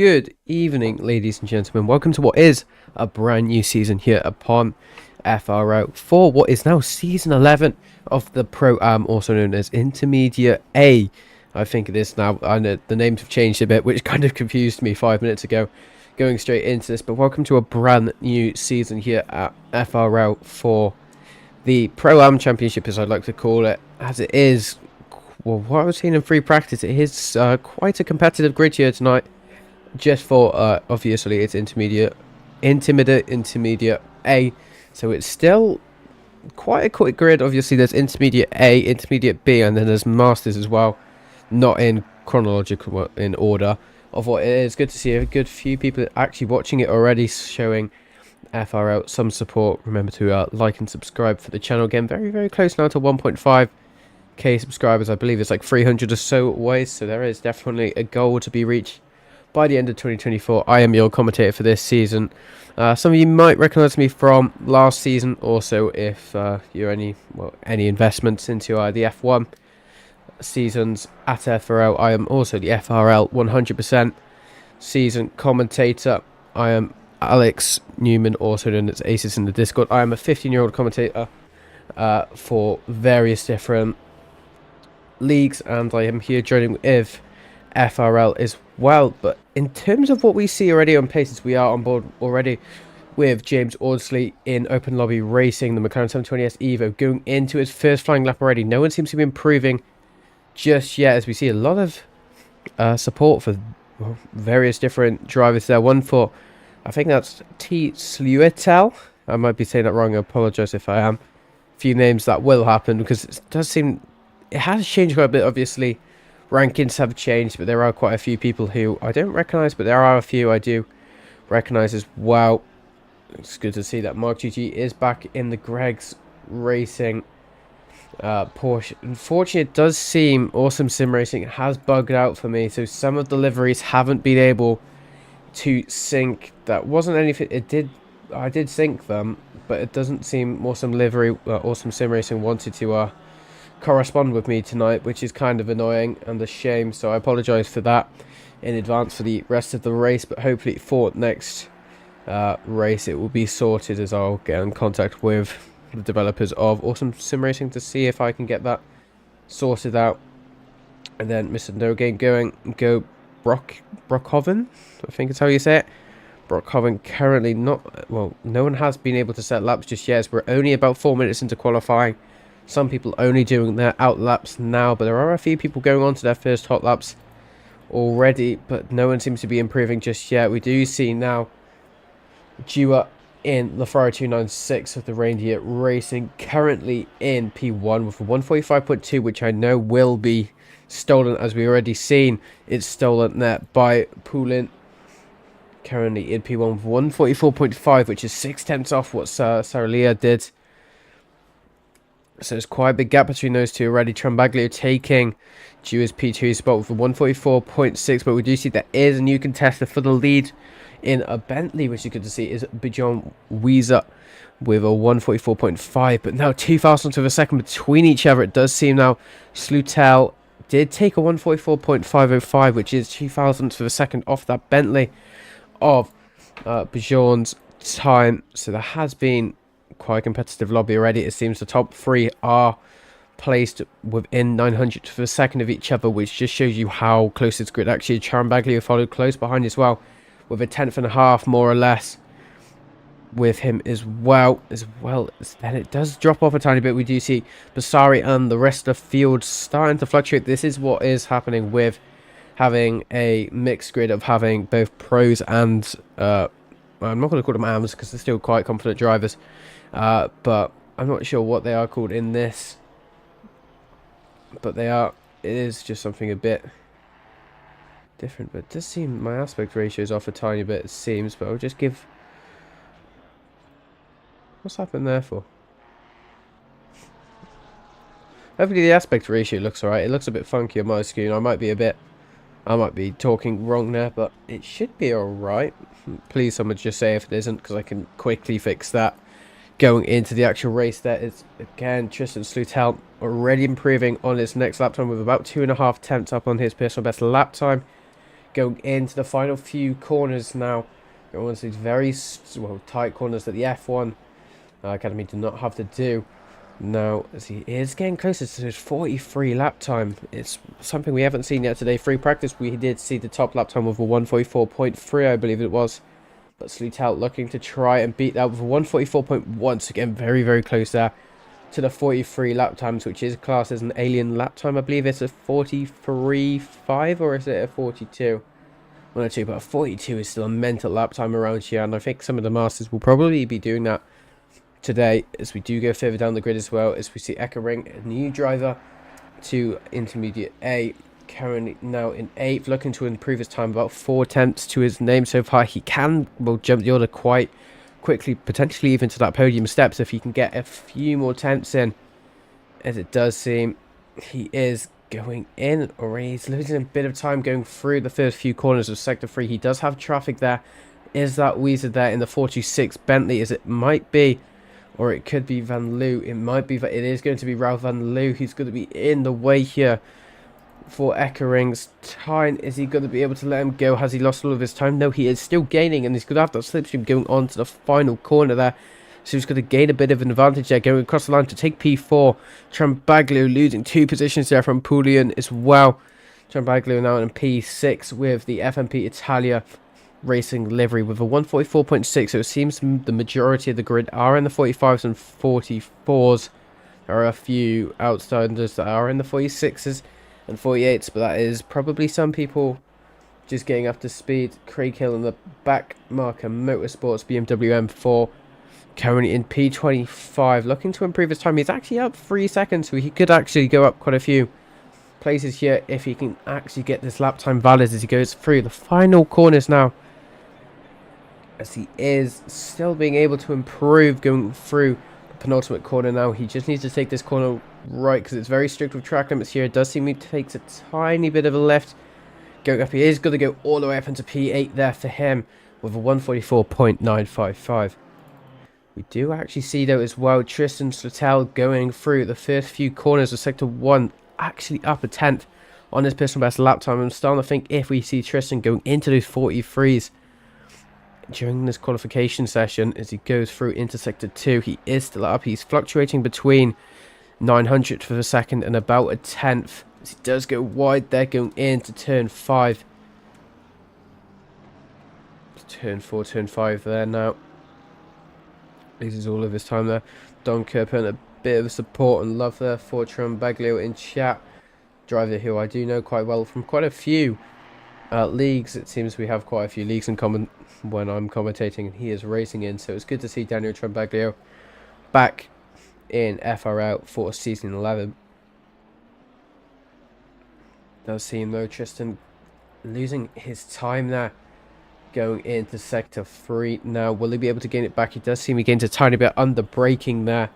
Good evening, ladies and gentlemen. Welcome to what is a brand new season here upon FRO for what is now season 11 of the Pro-Am, also known as Intermediate A. I think it is now. I know the names have changed a bit, which kind of confused me 5 minutes ago going straight into this. But welcome to a brand new season here at FRO for the Pro-Am Championship, as I'd like to call it, as it is. Well, what I was seeing in free practice, it is quite a competitive grid here tonight. Just for obviously it's intermediate A, so it's still quite a quick grid. Obviously there's intermediate A, intermediate B, and then there's masters as well, not in chronological in order of what it is. Good to see a good few people actually watching it already, showing FRL some support. Remember to like and subscribe for the channel. Again, very close now to 1.5k subscribers. I believe it's like 300 or so away, so there is definitely a goal to be reached by the end of 2024. I am your commentator for this season. Some of you might recognise me from last season. Also, if you're any investments into the F1 seasons at FRL, I am also the FRL 100% season commentator. I am Alex Newman, also known as Aces in the Discord. I am a 15-year-old commentator for various different leagues, and I am here joining with FRL as well. But in terms of what we see already on paces, we are on board already with James Audsley in open lobby racing the McLaren 720S Evo, going into his first flying lap already. No one seems to be improving just yet, as we see a lot of support for various different drivers there. One for, I think that's T. Sluetel. I might be saying that wrong. I apologise if I am. A few names that will happen, because it does seem it has changed quite a bit. Obviously rankings have changed, but there are quite a few people who I don't recognise, but there are a few I do recognise as well. It's good to see that Mark GG is back in the Greg's Racing Porsche. Unfortunately, it does seem Awesome Sim Racing has bugged out for me, so some of the liveries haven't been able to sync. That wasn't anything, I did sync them, but it doesn't seem Awesome Sim Racing wanted to correspond with me tonight, which is kind of annoying and a shame, so I apologize for that in advance for the rest of the race. But hopefully for next race it will be sorted, as I'll get in contact with the developers of Awesome Sim Racing to see if I can get that sorted out. And then Mr. No Game go Brockhoven, I think is how you say it. Brockhoven currently not, well, no one has been able to set laps just yet, as we're only about 4 minutes into qualifying. Some people only doing their out laps now, but there are a few people going on to their first hot laps already, but no one seems to be improving just yet. We do see now Dua in the Ferrari 296 of the Reindeer Racing, currently in P1 with a 145.2, which I know will be stolen, as we already seen it's stolen there by Poulin. Currently in P1 with 144.5, which is 6/10 off what Sarah Leah did. So there's quite a big gap between those two already. Trambaglio taking Dua's P2 spot with a 144.6, but we do see there is a new contestant for the lead in a Bentley, which is good to see, is Bijon Weezer with a 144.5, but now 2 thousandths of a second between each other. It does seem now Slutel did take a 144.505, which is 2 thousandths of a second off that Bentley of Bijon's time. So there has been quite a competitive lobby already. It seems the top three are placed within 900th of a second of each other, which just shows you how close this grid actually is. Charambaglio followed close behind as well, with a 10.5 more or less with him as well. Then it does drop off a tiny bit. We do see Basari and the rest of the field starting to fluctuate. This is what is happening with having a mixed grid, of having both pros and I'm not going to call them AMs because they're still quite confident drivers, but I'm not sure what they are called in this, but it is just something a bit different. But it does seem my aspect ratio is off a tiny bit, it seems, but I'll just give, what's happened there for? Hopefully the aspect ratio looks alright. It looks a bit funky on my screen. I might be talking wrong there, but it should be alright. Please someone just say if it isn't, because I can quickly fix that going into the actual race. There is again Tristan Slutel already improving on his next lap time with about 2.5 tenths up on his personal best lap time. going into the final few corners now. Going into these very tight corners that the F1 Academy do not have to do. Now, as he is getting closer to his 43 lap time, it's something we haven't seen yet today. Free practice, we did see the top lap time of a 144.3, I believe it was. But Slutel looking to try and beat that with a 144.1, so again, very, very close there to the 43 lap times, which is classed as an alien lap time. I believe it's a 43.5, or is it a 42? One or two, but a 42 is still a mental lap time around here, and I think some of the Masters will probably be doing that today as we do go further down the grid as well, as we see Eckering, a new driver to intermediate A, currently now in 8th, looking to improve his time, about 4 tenths to his name so far. He can jump the order quite quickly, potentially even to that podium steps if he can get a few more tenths in, as it does seem he is going in already. He's losing a bit of time going through the first few corners of sector 3. He does have traffic there. Is that Weezer there in the 46 Bentley, as it might be, or it could be Van Loo? It might be, it is going to be Ralph Van Loo who's going to be in the way here for Eckering's time. Is he going to be able to let him go? Has he lost all of his time? No, he is still gaining, and he's going to have that slipstream going on to the final corner there. So he's going to gain a bit of an advantage there, going across the line to take P4. Trambaglio losing 2 positions there from Poulian as well. Trambaglio now in P6 with the FMP Italia Racing livery with a 144.6. So it seems the majority of the grid are in the 45s and 44s. There are a few outsiders that are in the 46s and 48s, but that is probably some people just getting up to speed. Craig Hill in the back, Marker Motorsports BMW M4 currently in P25, looking to improve his time. He's actually up 3 seconds, so he could actually go up quite a few places here if he can actually get this lap time valid as he goes through the final corners now, as he is still being able to improve going through the penultimate corner now. He just needs to take this corner right, because it's very strict with track limits here. It does seem he takes a tiny bit of a left going up. He is going to go all the way up into P8 there for him with a 144.955. We do actually see though as well Tristan Slutel going through the first few corners of sector 1, actually up a tenth on his personal best lap time. I'm starting to think if we see Tristan going into those 43s during this qualification session as he goes through into sector 2, he is still up. He's fluctuating between 900th of a second and about a tenth as he does go wide there going into turn 5. Turn 4, turn 5 there now. Loses all of his time there. Don Kerr putting a bit of support and love there for Trambaglio in chat. Driver who I do know quite well from quite a few leagues. It seems we have quite a few leagues in common when I'm commentating and he is racing in. So it's good to see Daniel Trambaglio back in FRL for season 11. Does seem though Tristan losing his time there going into sector 3 now. Will he be able to gain it back? He does seem he gains a tiny bit under braking there,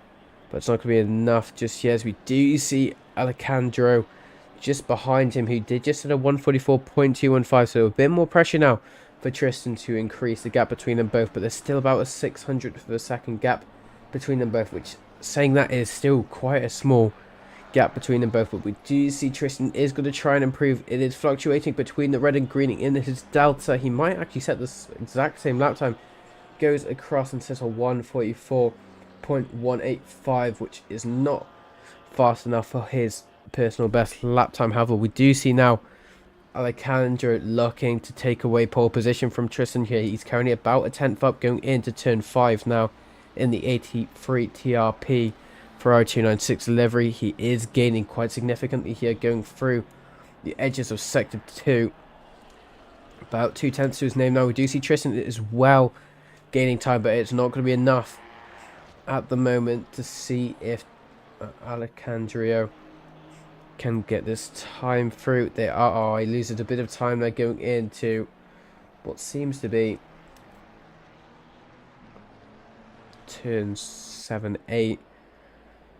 but it's not going to be enough just yet, as we do see Alejandro just behind him, who did just at a 144.215, so a bit more pressure now for Tristan to increase the gap between them both, but there's still about a 600th of a second gap between them both, which, saying that, is still quite a small gap between them both. But we do see Tristan is going to try and improve. It is fluctuating between the red and green in his delta. He might actually set this exact same lap time. Goes across and sets a 144.185, which is not fast enough for his personal best lap time. However, we do see now Alejandro looking to take away pole position from Tristan here. He's currently about a tenth up going into turn 5 now in the 83 TRP Ferrari 296 livery. He is gaining quite significantly here going through the edges of sector 2. About 2 tenths to his name now. We do see Tristan as well gaining time, but it's not going to be enough at the moment to see if Alejandro can get this time through. They are, oh, he loses a bit of time there going into what seems to be turn 7, 8.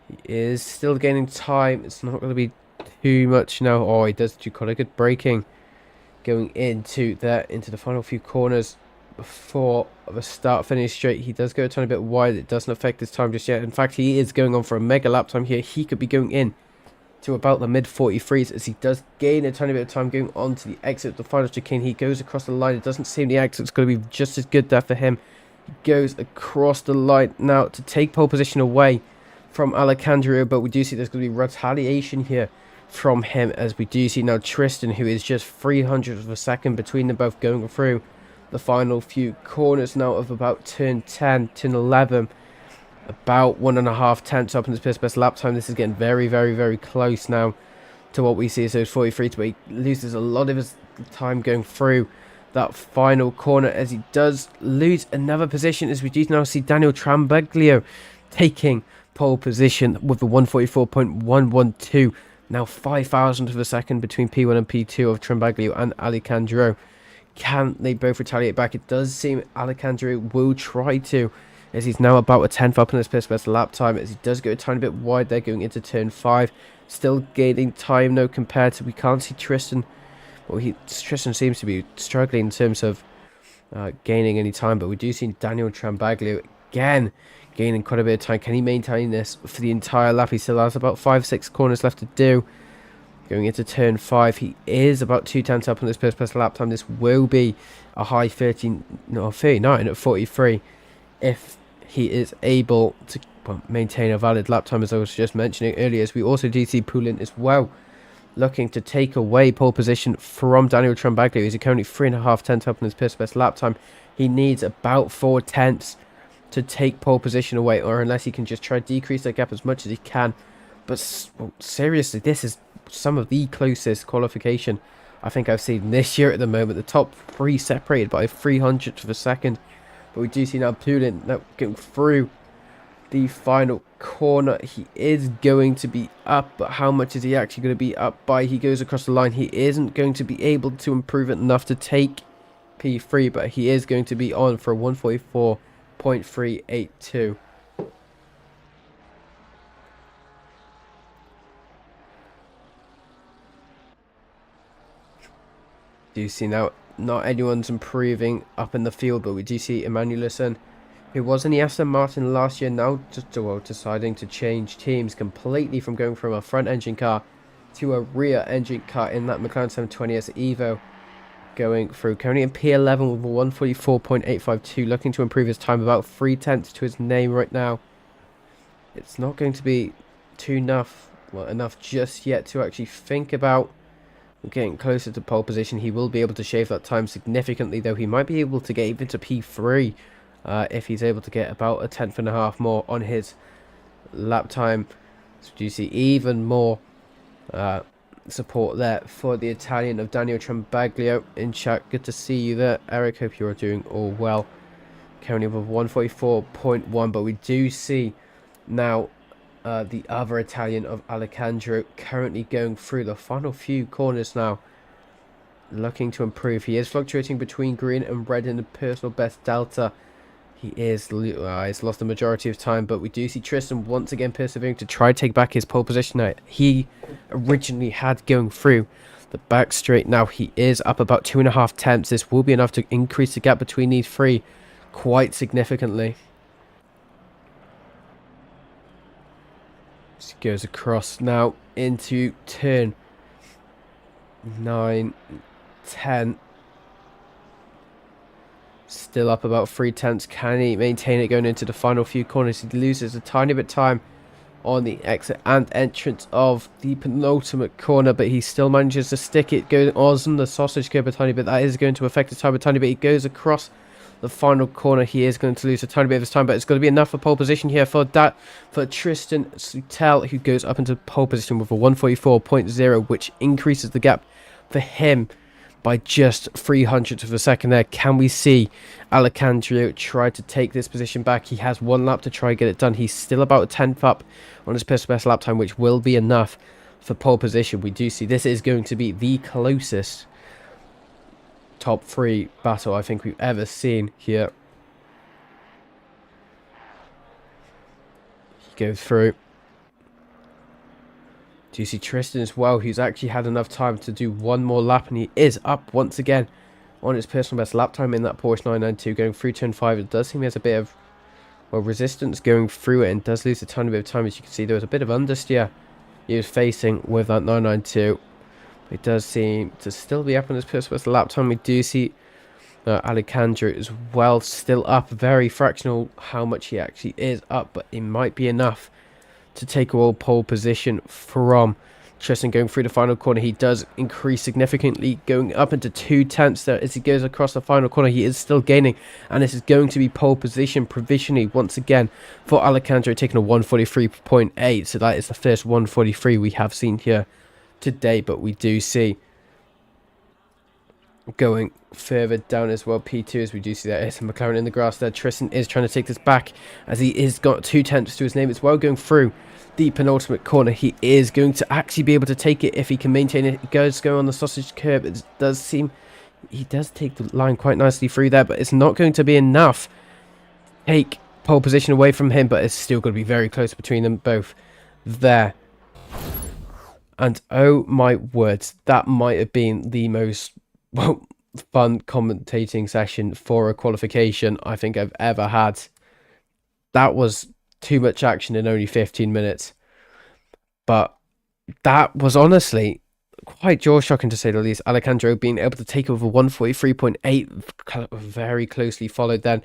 He is still gaining time. It's not going to be too much now. Oh, he does do quite a good braking going into the final few corners before the start finish straight. He does go a tiny bit wide. It doesn't affect his time just yet. In fact, he is going on for a mega lap time here. He could be going in to about the mid 43s as he does gain a tiny bit of time going on to the exit of the final chicane. He goes across the line. It doesn't seem the exit's going to be just as good there for him. He goes across the line now to take pole position away from Alejandro, but we do see there's going to be retaliation here from him, as we do see now Tristan, who is just 300th of a second between them both, going through the final few corners now of about turn 10, turn 11. About 1.5 tenths up in his first best lap time. This is getting very, very, very close now to what we see as those 43s, but he loses a lot of his time going through that final corner, as he does lose another position, as we do now see Daniel Trambaglio taking pole position with the 144.112. Now 5,000 of a second between P1 and P2 of Trambaglio and Alejandro. Can they both retaliate back? It does seem Alejandro will try to, as he's now about a 10th up in his first best lap time, as he does go a tiny bit wide there going into turn 5. Still gaining time though compared to, we can't see Tristan. Well, Tristan seems to be struggling in terms of gaining any time, but we do see Daniel Trambaglio again gaining quite a bit of time. Can he maintain this for the entire lap? He still has about 5-6 corners left to do. Going into turn 5, he is about 2 tenths up on this first best lap time. This will be a high 39 at 43 if he is able to maintain a valid lap time, as I was just mentioning earlier. As we also do see Poulin as well looking to take away pole position from Daniel Trambaglio. He's currently 3.5 tenths up on his first best lap time. He needs about 4 tenths to take pole position away, or unless he can just try to decrease that gap as much as he can. But well, seriously, this is some of the closest qualification I think I've seen this year at the moment. The top 3 separated by 300th of a second. But we do see now Poulin now going through the final corner. He is going to be up, but how much is he actually going to be up by? He goes across the line. He isn't going to be able to improve it enough to take P3, but he is going to be on for a 144.382. Do you see now, not anyone's improving up in the field, but we do see Emanuelson, who was in the Aston Martin last year, now just deciding to change teams completely, from going from a front engine car to a rear engine car in that McLaren 720S Evo, going through currently in P11 with a 144.852, looking to improve his time about 3 tenths to his name right now. It's not going to be enough just yet to actually think about getting closer to pole position. He will be able to shave that time significantly, though. He might be able to get even to P3 if he's able to get about a 10.5 more on his lap time. So do you see even more support there for the Italian of Daniel Trambaglio in chat? Good to see you there, Eric. Hope you're doing all well. Currently with 144.1, but we do see now the other Italian of Alejandro currently going through the final few corners now, looking to improve. He is fluctuating between green and red in the personal best delta. He's lost the majority of time, but we do see Tristan once again persevering to try to take back his pole position that he originally had going through the back straight. Now he is up about 2.5 tenths. This will be enough to increase the gap between these three quite significantly. Just goes across now into turn 9, 10. Still up about 3 tenths. Can he maintain it going into the final few corners? He loses a tiny bit of time on the exit and entrance of the penultimate corner, but he still manages to stick it going on the sausage curb a tiny bit. That is going to affect his time a tiny bit. He goes across the final corner. He is going to lose a tiny bit of his time, but it's going to be enough for pole position here for Tristan Sutel, who goes up into pole position with a 144.0, which increases the gap for him by just 300th of a second there. Can we see Alejandro try to take this position back? He has 1 lap to try and get it done. He's still about a 10th up on his personal best lap time, which will be enough for pole position. We do see this is going to be the closest top 3 battle I think we've ever seen here. He goes through. Do you see Tristan as well, who's actually had enough time to do 1 more lap, and he is up once again on his personal best lap time in that Porsche 992 going through turn 5. It does seem he has a bit of, well, resistance going through it, and does lose a tiny bit of time. As you can see, there was a bit of understeer he was facing with that 992. It does seem to still be up on his first lap time. We do see Alejandro as well, still up, very fractional how much he actually is up, but it might be enough to take a world pole position from Tristan going through the final corner. He does increase significantly, going up into 2/10 there as he goes across the final corner. He is still gaining, and this is going to be pole position provisionally once again for Alejandro, taking a 143.8. So that is the first 143 we have seen here today, but we do see going further down as well, P2, as we do see that is McLaren in the grass there. Tristan is trying to take this back as he is got 2/10 to his name as well, going through the penultimate corner. He is going to actually be able to take it if he can maintain it. He goes going on the sausage curb. It does seem he does take the line quite nicely through there, but it's not going to be enough to take pole position away from him, but it's still going to be very close between them both there. And oh my words, that might have been the most fun commentating session for a qualification I think I've ever had. That was too much action in only 15 minutes. But that was honestly quite jaw-shocking to say the least. Alejandro being able to take over 143.8, very closely followed then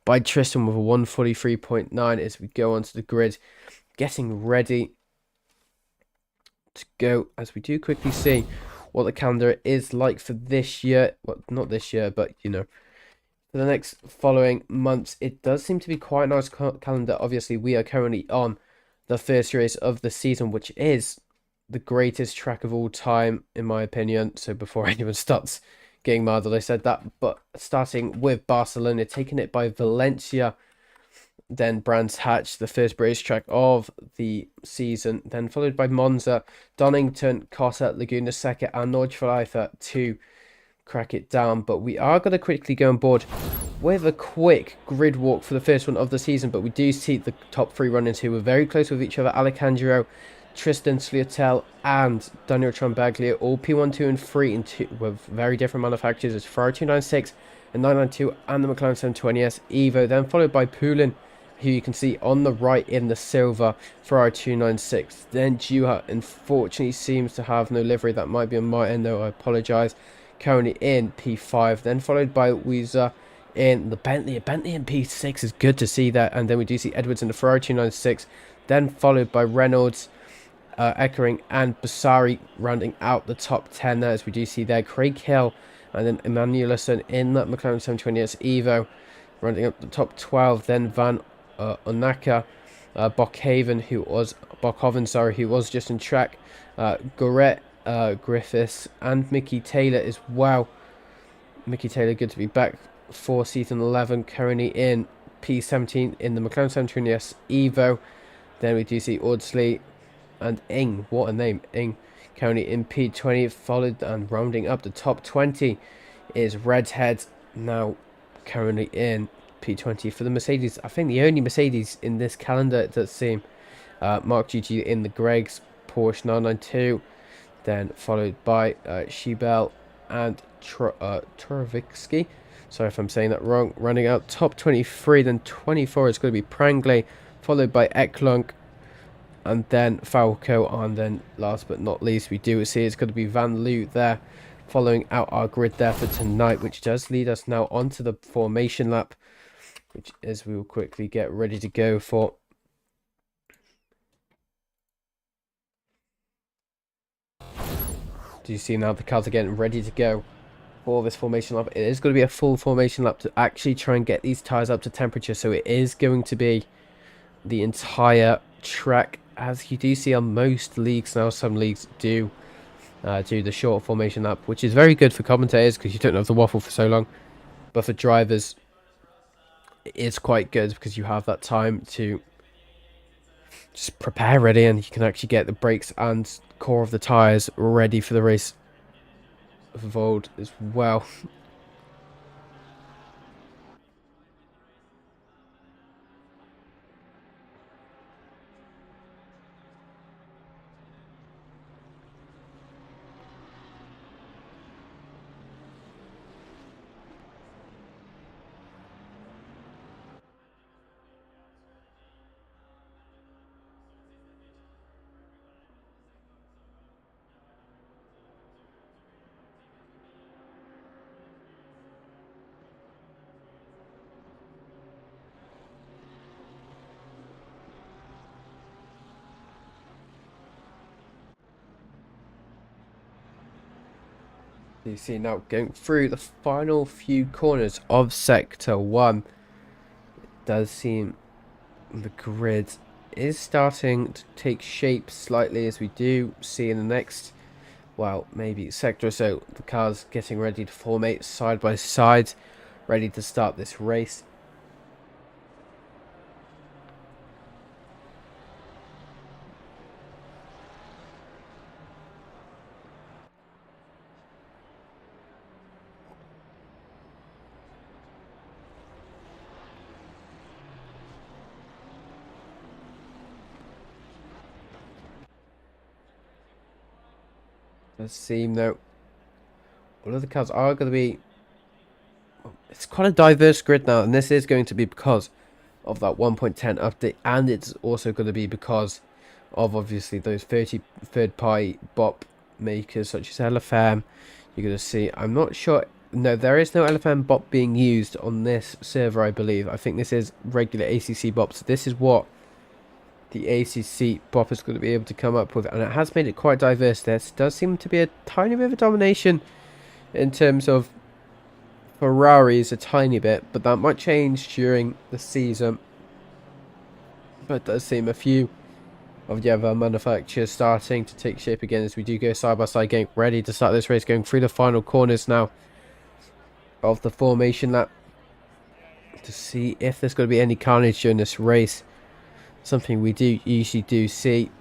by Tristan with a 143.9 as we go onto the grid, getting ready to go, as we do quickly see what the calendar is like for this year. Well, not this year, but you know, for the next following months. It does seem to be quite a nice calendar. Obviously, we are currently on the first race of the season, which is the greatest track of all time, in my opinion. So before anyone starts getting mad that I said that, but starting with Barcelona, taking it by Valencia, then Brands Hatch, the first British track of the season, then followed by Monza, Donington, Corsa, Laguna Seca, and Nordschleife to crack it down. But we are going to quickly go on board with a quick grid walk for the first one of the season. But we do see the top three runners who were very close with each other: Alejandro, Tristan Sliotel, and Daniel Trombaglia, all P1, 2, and 3 in two, with very different manufacturers. It's Ferrari 296 and 992, and the McLaren 720S Evo. Then followed by Poulin, who you can see on the right in the silver Ferrari 296. Then Juha unfortunately seems to have no livery. That might be on my end though, I apologise. Currently in P5. Then followed by Weezer in the Bentley. A Bentley in P6 is good to see that. And then we do see Edwards in the Ferrari 296. Then followed by Reynolds, Eckering, and Basari rounding out the top 10 there, as we do see there. Craig Hill and then Emmanuelson in that McLaren 720S Evo rounding up the top 12. Then Van Onaka, Bockhaven, who was just in track, Goret, Griffiths, and Mickey Taylor as well. Mickey Taylor, good to be back for season 11, currently in P17 in the McLaren 720S Evo. Then we do see Audsley and Ing, what a name, Ing, currently in P20, followed and rounding up the top 20 is Redhead, now currently in P20 for the Mercedes. I think the only Mercedes in this calendar, it does seem. Mark GG in the Greg's Porsche 992, then followed by Shebel and Troviksky. Sorry if I'm saying that wrong. Running out top 23, then 24 is going to be Prangley, followed by Eklund, and then Falco, and then last but not least, we do see it's going to be Van Loo there, following out our grid there for tonight, which does lead us now onto the formation lap, which is we will quickly get ready to go for. Do you see now the cars are getting ready to go for this formation lap? It is going to be a full formation lap to actually try and get these tyres up to temperature, so it is going to be the entire track, as you do see on most leagues now. Some leagues do the short formation lap, which is very good for commentators because you don't have to waffle for so long, but for drivers it's quite good because you have that time to just prepare ready, and you can actually get the brakes and core of the tires ready for the race involved as well. You see now going through the final few corners of Sector 1. It does seem the grid is starting to take shape slightly, as we do see in the next, well, maybe sector or so. The cars getting ready to formate side by side, ready to start this race. Does seem though all of the cars are going to be, it's quite a diverse grid now, and this is going to be because of that 1.10 update, and it's also going to be because of obviously those 30 third-party bop makers such as LFM. You're going to see, I'm not sure, no, there is no LFM bop being used on this server, I believe. I think this is regular ACC bop, so this is what the ACC bop is going to be able to come up with, and it has made it quite diverse. There does seem to be a tiny bit of a domination in terms of Ferraris, a tiny bit, but that might change during the season. But it does seem a few of the other manufacturers starting to take shape again as we do go side by side, getting ready to start this race, going through the final corners now of the formation lap to see if there's going to be any carnage during this race. Something we do usually do see.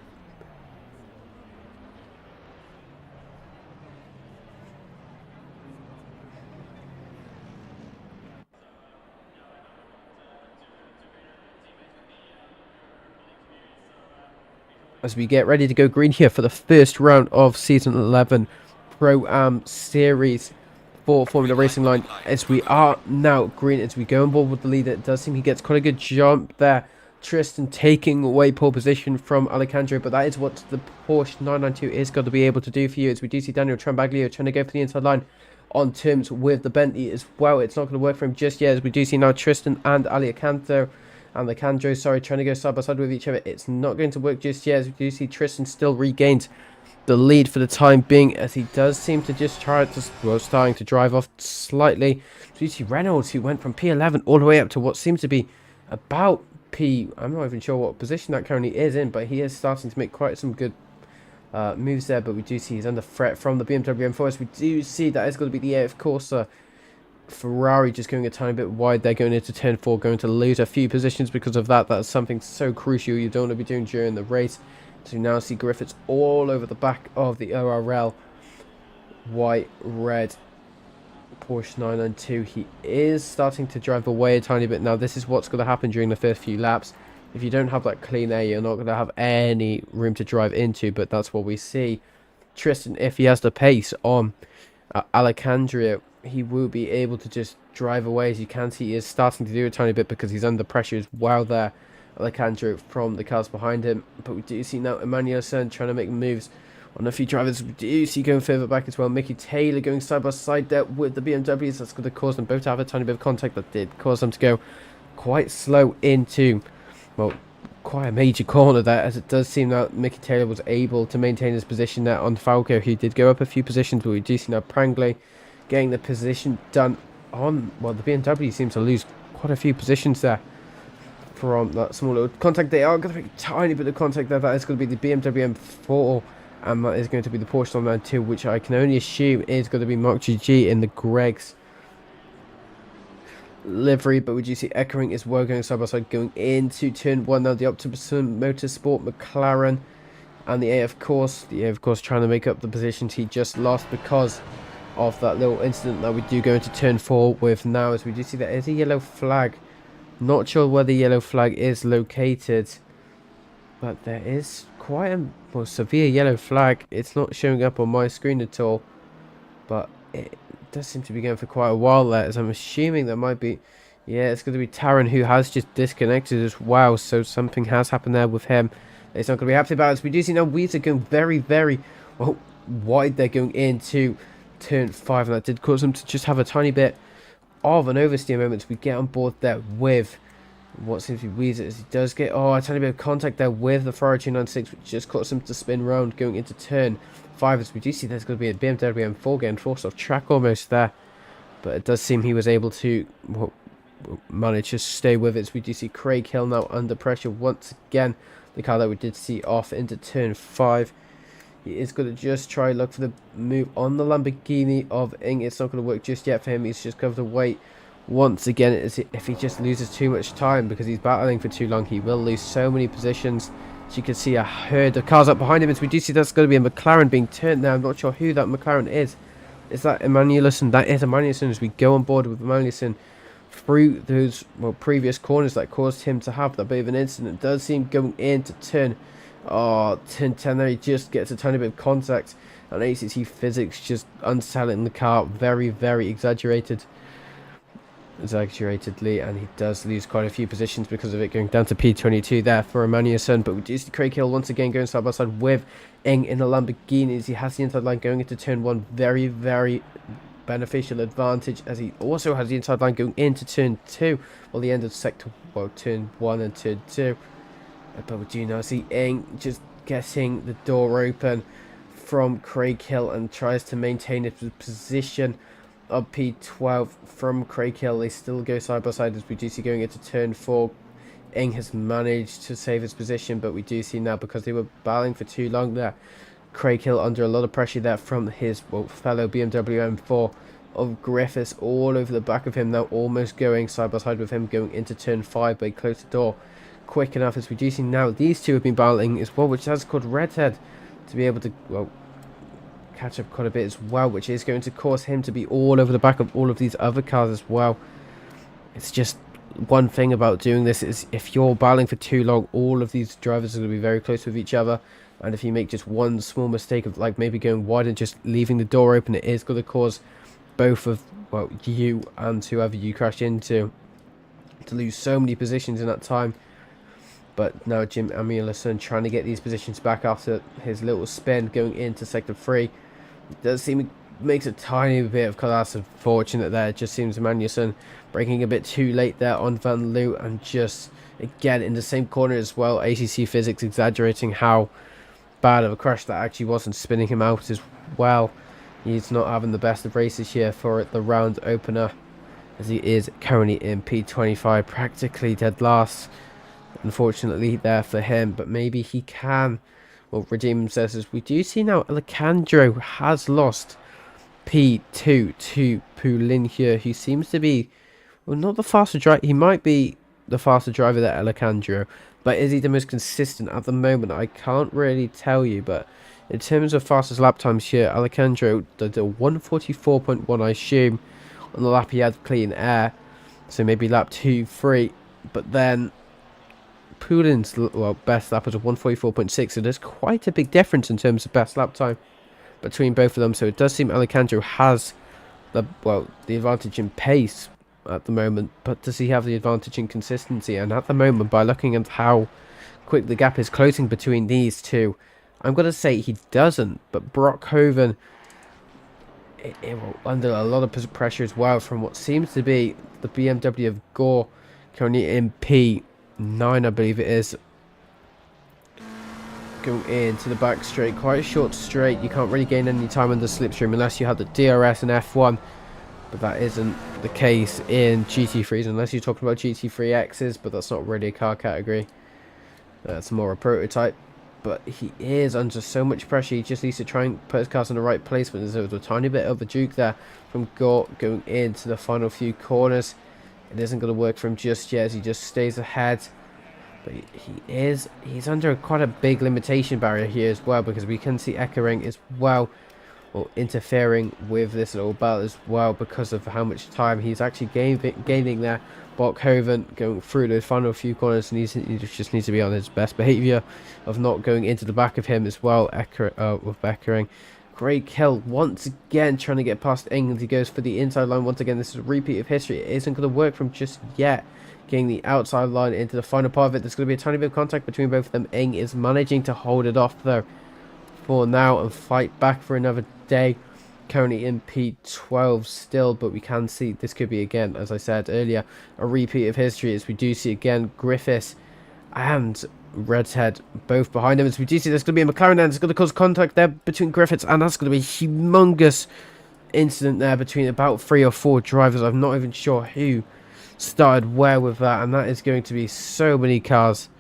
As we get ready to go green here for the first round of Season 11 Pro-Am Series for Formula Racing Line, as we are now green as we go on board with the leader. It does seem he gets quite a good jump there. Tristan taking away pole position from Alejandro, but that is what the Porsche 992 is going to be able to do for you, as we do see Daniel Trambaglio trying to go for the inside line on terms with the Bentley as well. It's not going to work for him just yet, as we do see now Tristan and Alejandro trying to go side by side with each other. It's not going to work just yet, as we do see Tristan still regains the lead for the time being, as he does seem to just try to, well, starting to drive off slightly. So you see Reynolds, who went from P11 all the way up to what seems to be about I'm not even sure what position that currently is in, but he is starting to make quite some good moves there. But we do see he's under threat from the BMW M4, as we do see that is going to be the AF Corsa Ferrari just going a tiny bit wide. They're going into turn 4, going to lose a few positions because of that. That's something so crucial you don't want to be doing during the race. So you now see Griffiths all over the back of the ORL white red Porsche 992. He is starting to drive away a tiny bit now. This is what's going to happen during the first few laps. If you don't have that clean air, you're not going to have any room to drive into, but that's what we see. Tristan, if he has the pace on Alejandro, he will be able to just drive away. As you can see, he is starting to do a tiny bit because he's under pressure as well there, Alejandro, from the cars behind him. But we do see now Emmanuel Sen trying to make moves on a few drivers. We do see going further back as well, Mickey Taylor going side by side there with the BMWs. That's going to cause them both to have a tiny bit of contact. That did cause them to go quite slow into, well, quite a major corner there, as it does seem that Mickey Taylor was able to maintain his position there on Falco. He did go up a few positions, but we do see now Prangley getting the position done on, well, the BMW seems to lose quite a few positions there from that small little contact. They are going to make a tiny bit of contact there. That is going to be the BMW M4, and that is going to be the Porsche 992, which I can only assume is going to be Mark GG in the Greg's livery. But we do see Eckering as well going side by side going into turn 1 now. The Optimus Motorsport McLaren and the AF Course. The AF Course trying to make up the positions he just lost because of that little incident that we do go into turn 4 with now, as we do see there is a yellow flag. Not sure where the yellow flag is located, but there is quite a, well, severe yellow flag. It's not showing up on my screen at all, but it does seem to be going for quite a while there, as I'm assuming there might be, yeah, it's going to be Taron, who has just disconnected as well, so something has happened there with him. It's not going to be happy about it. We do see now Weezer going very, very, well, wide. They're going into turn 5, and that did cause them to just have a tiny bit of an oversteer moment. We get on board there with What seems to be Weezer as he does get a tiny bit of contact there with the Ferrari 296, which just caused him to spin round going into turn 5. As we do see there's going to be a BMW M4 getting forced off track almost there, but it does seem he was able to manage to stay with it. As we do see Craig Hill now under pressure once again, the car that we did see off into turn 5. He is going to just try look for the move on the Lamborghini of Ing. It's not going to work just yet for him. He's just covered the weight once again. If he just loses too much time because he's battling for too long, he will lose so many positions. As you can see, a herd of cars up behind him. As we do see that's going to be a McLaren being turned now. I'm not sure who that McLaren is. Is that Emanuelson? That is Emanuelson. As we go on board with Emanuelson through those previous corners that caused him to have that bit of an incident. It does seem going into turn 10 there, he just gets a tiny bit of contact, and ACT Physics just unsettling the car very, very exaggeratedly, and he does lose quite a few positions because of it, going down to P22 there for Emanuelson. But we do see Craig Hill once again going side by side with Ing in the Lamborghini as he has the inside line going into turn 1. Very, very beneficial advantage, as he also has the inside line going into turn 2, well, the end of turn 1 and turn 2. But we do now see Ing just getting the door open from Craig Hill and tries to maintain his position of P12 from Craig Hill. They still go side by side as we do see going into turn 4. Ing has managed to save his position, but we do see now, because they were battling for too long there, Craig Hill under a lot of pressure there from his fellow BMW M4 of Griffiths all over the back of him now, almost going side by side with him going into turn 5, but he closed the door quick enough. As we do see now, these two have been battling as well, which has caused Redhead to be able to catch up quite a bit as well, which is going to cause him to be all over the back of all of these other cars as well. It's just one thing about doing this is if you're battling for too long, all of these drivers are going to be very close with each other, and if you make just one small mistake of maybe going wide and just leaving the door open, it is going to cause both of you and whoever you crash into to lose so many positions in that time. But now Jim Emanuelson trying to get these positions back after his little spin going into sector 3. It does seem it makes a tiny bit of collapse. Unfortunate there. It just seems Emanuelson breaking a bit too late there on Van Loo, and just again in the same corner as well. ACC Physics exaggerating how bad of a crash that actually was and spinning him out as well. He's not having the best of races here for the round opener, as he is currently in P25, practically dead last. Unfortunately there for him, but maybe he can redeem himself. As we do see now, Alejandro has lost P2 to Poulin here, who seems to be not the faster driver. He might be the faster driver there, Alejandro, but is he the most consistent at the moment? I can't really tell you, but in terms of fastest lap times here, Alejandro did a 1:44.1, I assume, on the lap he had clean air, so maybe lap 2, 3, but then Poulin's best lap was a 1:44.6, so there's quite a big difference in terms of best lap time between both of them. So it does seem Alejandro has the advantage in pace at the moment, but does he have the advantage in consistency? And at the moment, by looking at how quick the gap is closing between these two, I'm going to say he doesn't. But Brockhoven, under a lot of pressure as well from what seems to be the BMW of Gore, currently in P9, I believe it is, going into the back straight, quite a short straight. You can't really gain any time on the slipstream unless you have the DRS and F1, but that isn't the case in GT3s unless you're talking about GT3Xs, but that's not really a car category, that's more a prototype. But he is under so much pressure, he just needs to try and put his cars in the right placement. There's a tiny bit of a juke there from Gort going into the final few corners. It isn't going to work for him just yet as he just stays ahead. But he's under quite a big limitation barrier here as well, because we can see Eckering as well interfering with this little battle as well because of how much time he's actually gaining there. Bockhoven going through those final few corners, and he just needs to be on his best behaviour of not going into the back of him as well. With Eckering. Craig Hill once again trying to get past England. He goes for the inside line once again. This is a repeat of history. It isn't going to work from just yet. Getting the outside line into the final part of it. There's going to be a tiny bit of contact between both of them. Ing is managing to hold it off though for now and fight back for another day. currently in P12 still, but we can see this could be, again, as I said earlier, a repeat of history, as we do see again Griffiths and Redhead both behind him. As we do see there's going to be a McLaren and it's going to cause contact there between Griffiths, and that's going to be a humongous incident there between about 3 or 4 drivers. I'm not even sure who started where with that, and that is going to be so many cars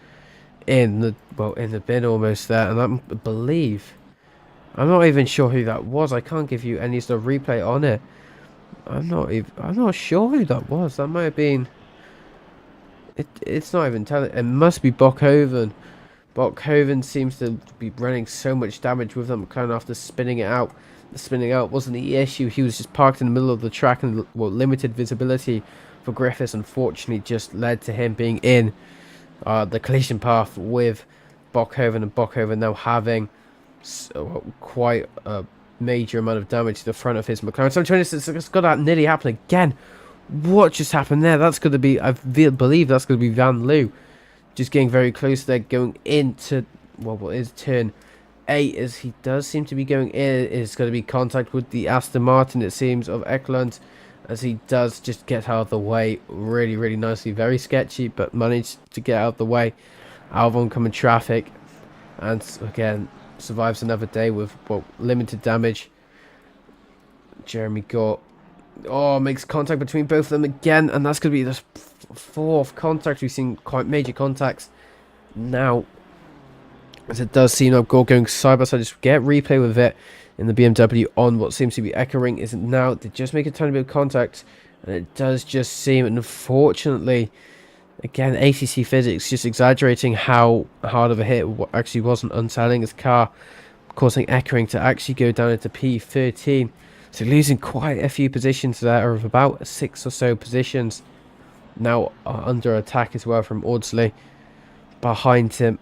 in the bin almost there. And I believe, I'm not even sure who that was. I can't give you any sort of replay on it. I'm not sure who that was. That might have been, it's not even telling. It must be Bockhoven. Bockhoven seems to be running so much damage with them McLaren after spinning it out. The spinning out wasn't the issue. He was just parked in the middle of the track, and limited visibility for Griffiths unfortunately just led to him being in the collision path with Bockhoven, and Bockhoven now having quite a major amount of damage to the front of his McLaren. So I'm trying to, it's got that nearly happen again. What just happened there? That's going to be, I believe that's going to be Van Loo just getting very close there, going into what is turn 8, as he does seem to be going in. Is going to be contact with the Aston Martin, it seems, of Eklund, as he does just get out of the way really nicely. Very sketchy, but managed to get out of the way out of oncoming traffic, and again survives another day with limited damage. Jeremy Gore makes contact between both of them again, and that's going to be the 4th contact. We've seen quite major contacts now, as it does seem like Gore going side by side. Just get replay with it in the BMW on what seems to be echoing. Is it now? They just make a tiny bit of contact, and it does just seem, unfortunately, again, ACC physics just exaggerating how hard of a hit it actually wasn't, unselling his car, causing echoing to actually go down into P13. So losing quite a few positions there, of about 6 or so positions. Now under attack as well from Audsley behind him.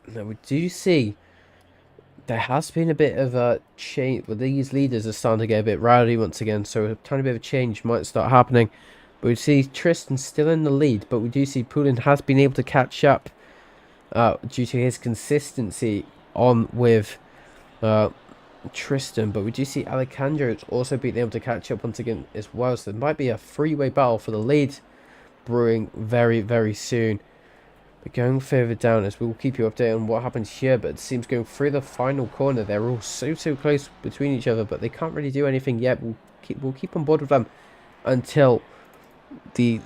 Now we do see there has been a bit of a change. Well, these leaders are starting to get a bit rowdy once again, so a tiny bit of a change might start happening. But we see Tristan still in the lead, but we do see Poulin has been able to catch up due to his consistency on with Tristan. But we do see Alejandro has also been able to catch up once again as well, so there might be a three-way battle for the lead brewing very soon. But going further down, as we'll keep you updated on what happens here, but it seems going through the final corner, they're all so close between each other, but they can't really do anything yet. We'll keep on board with them until the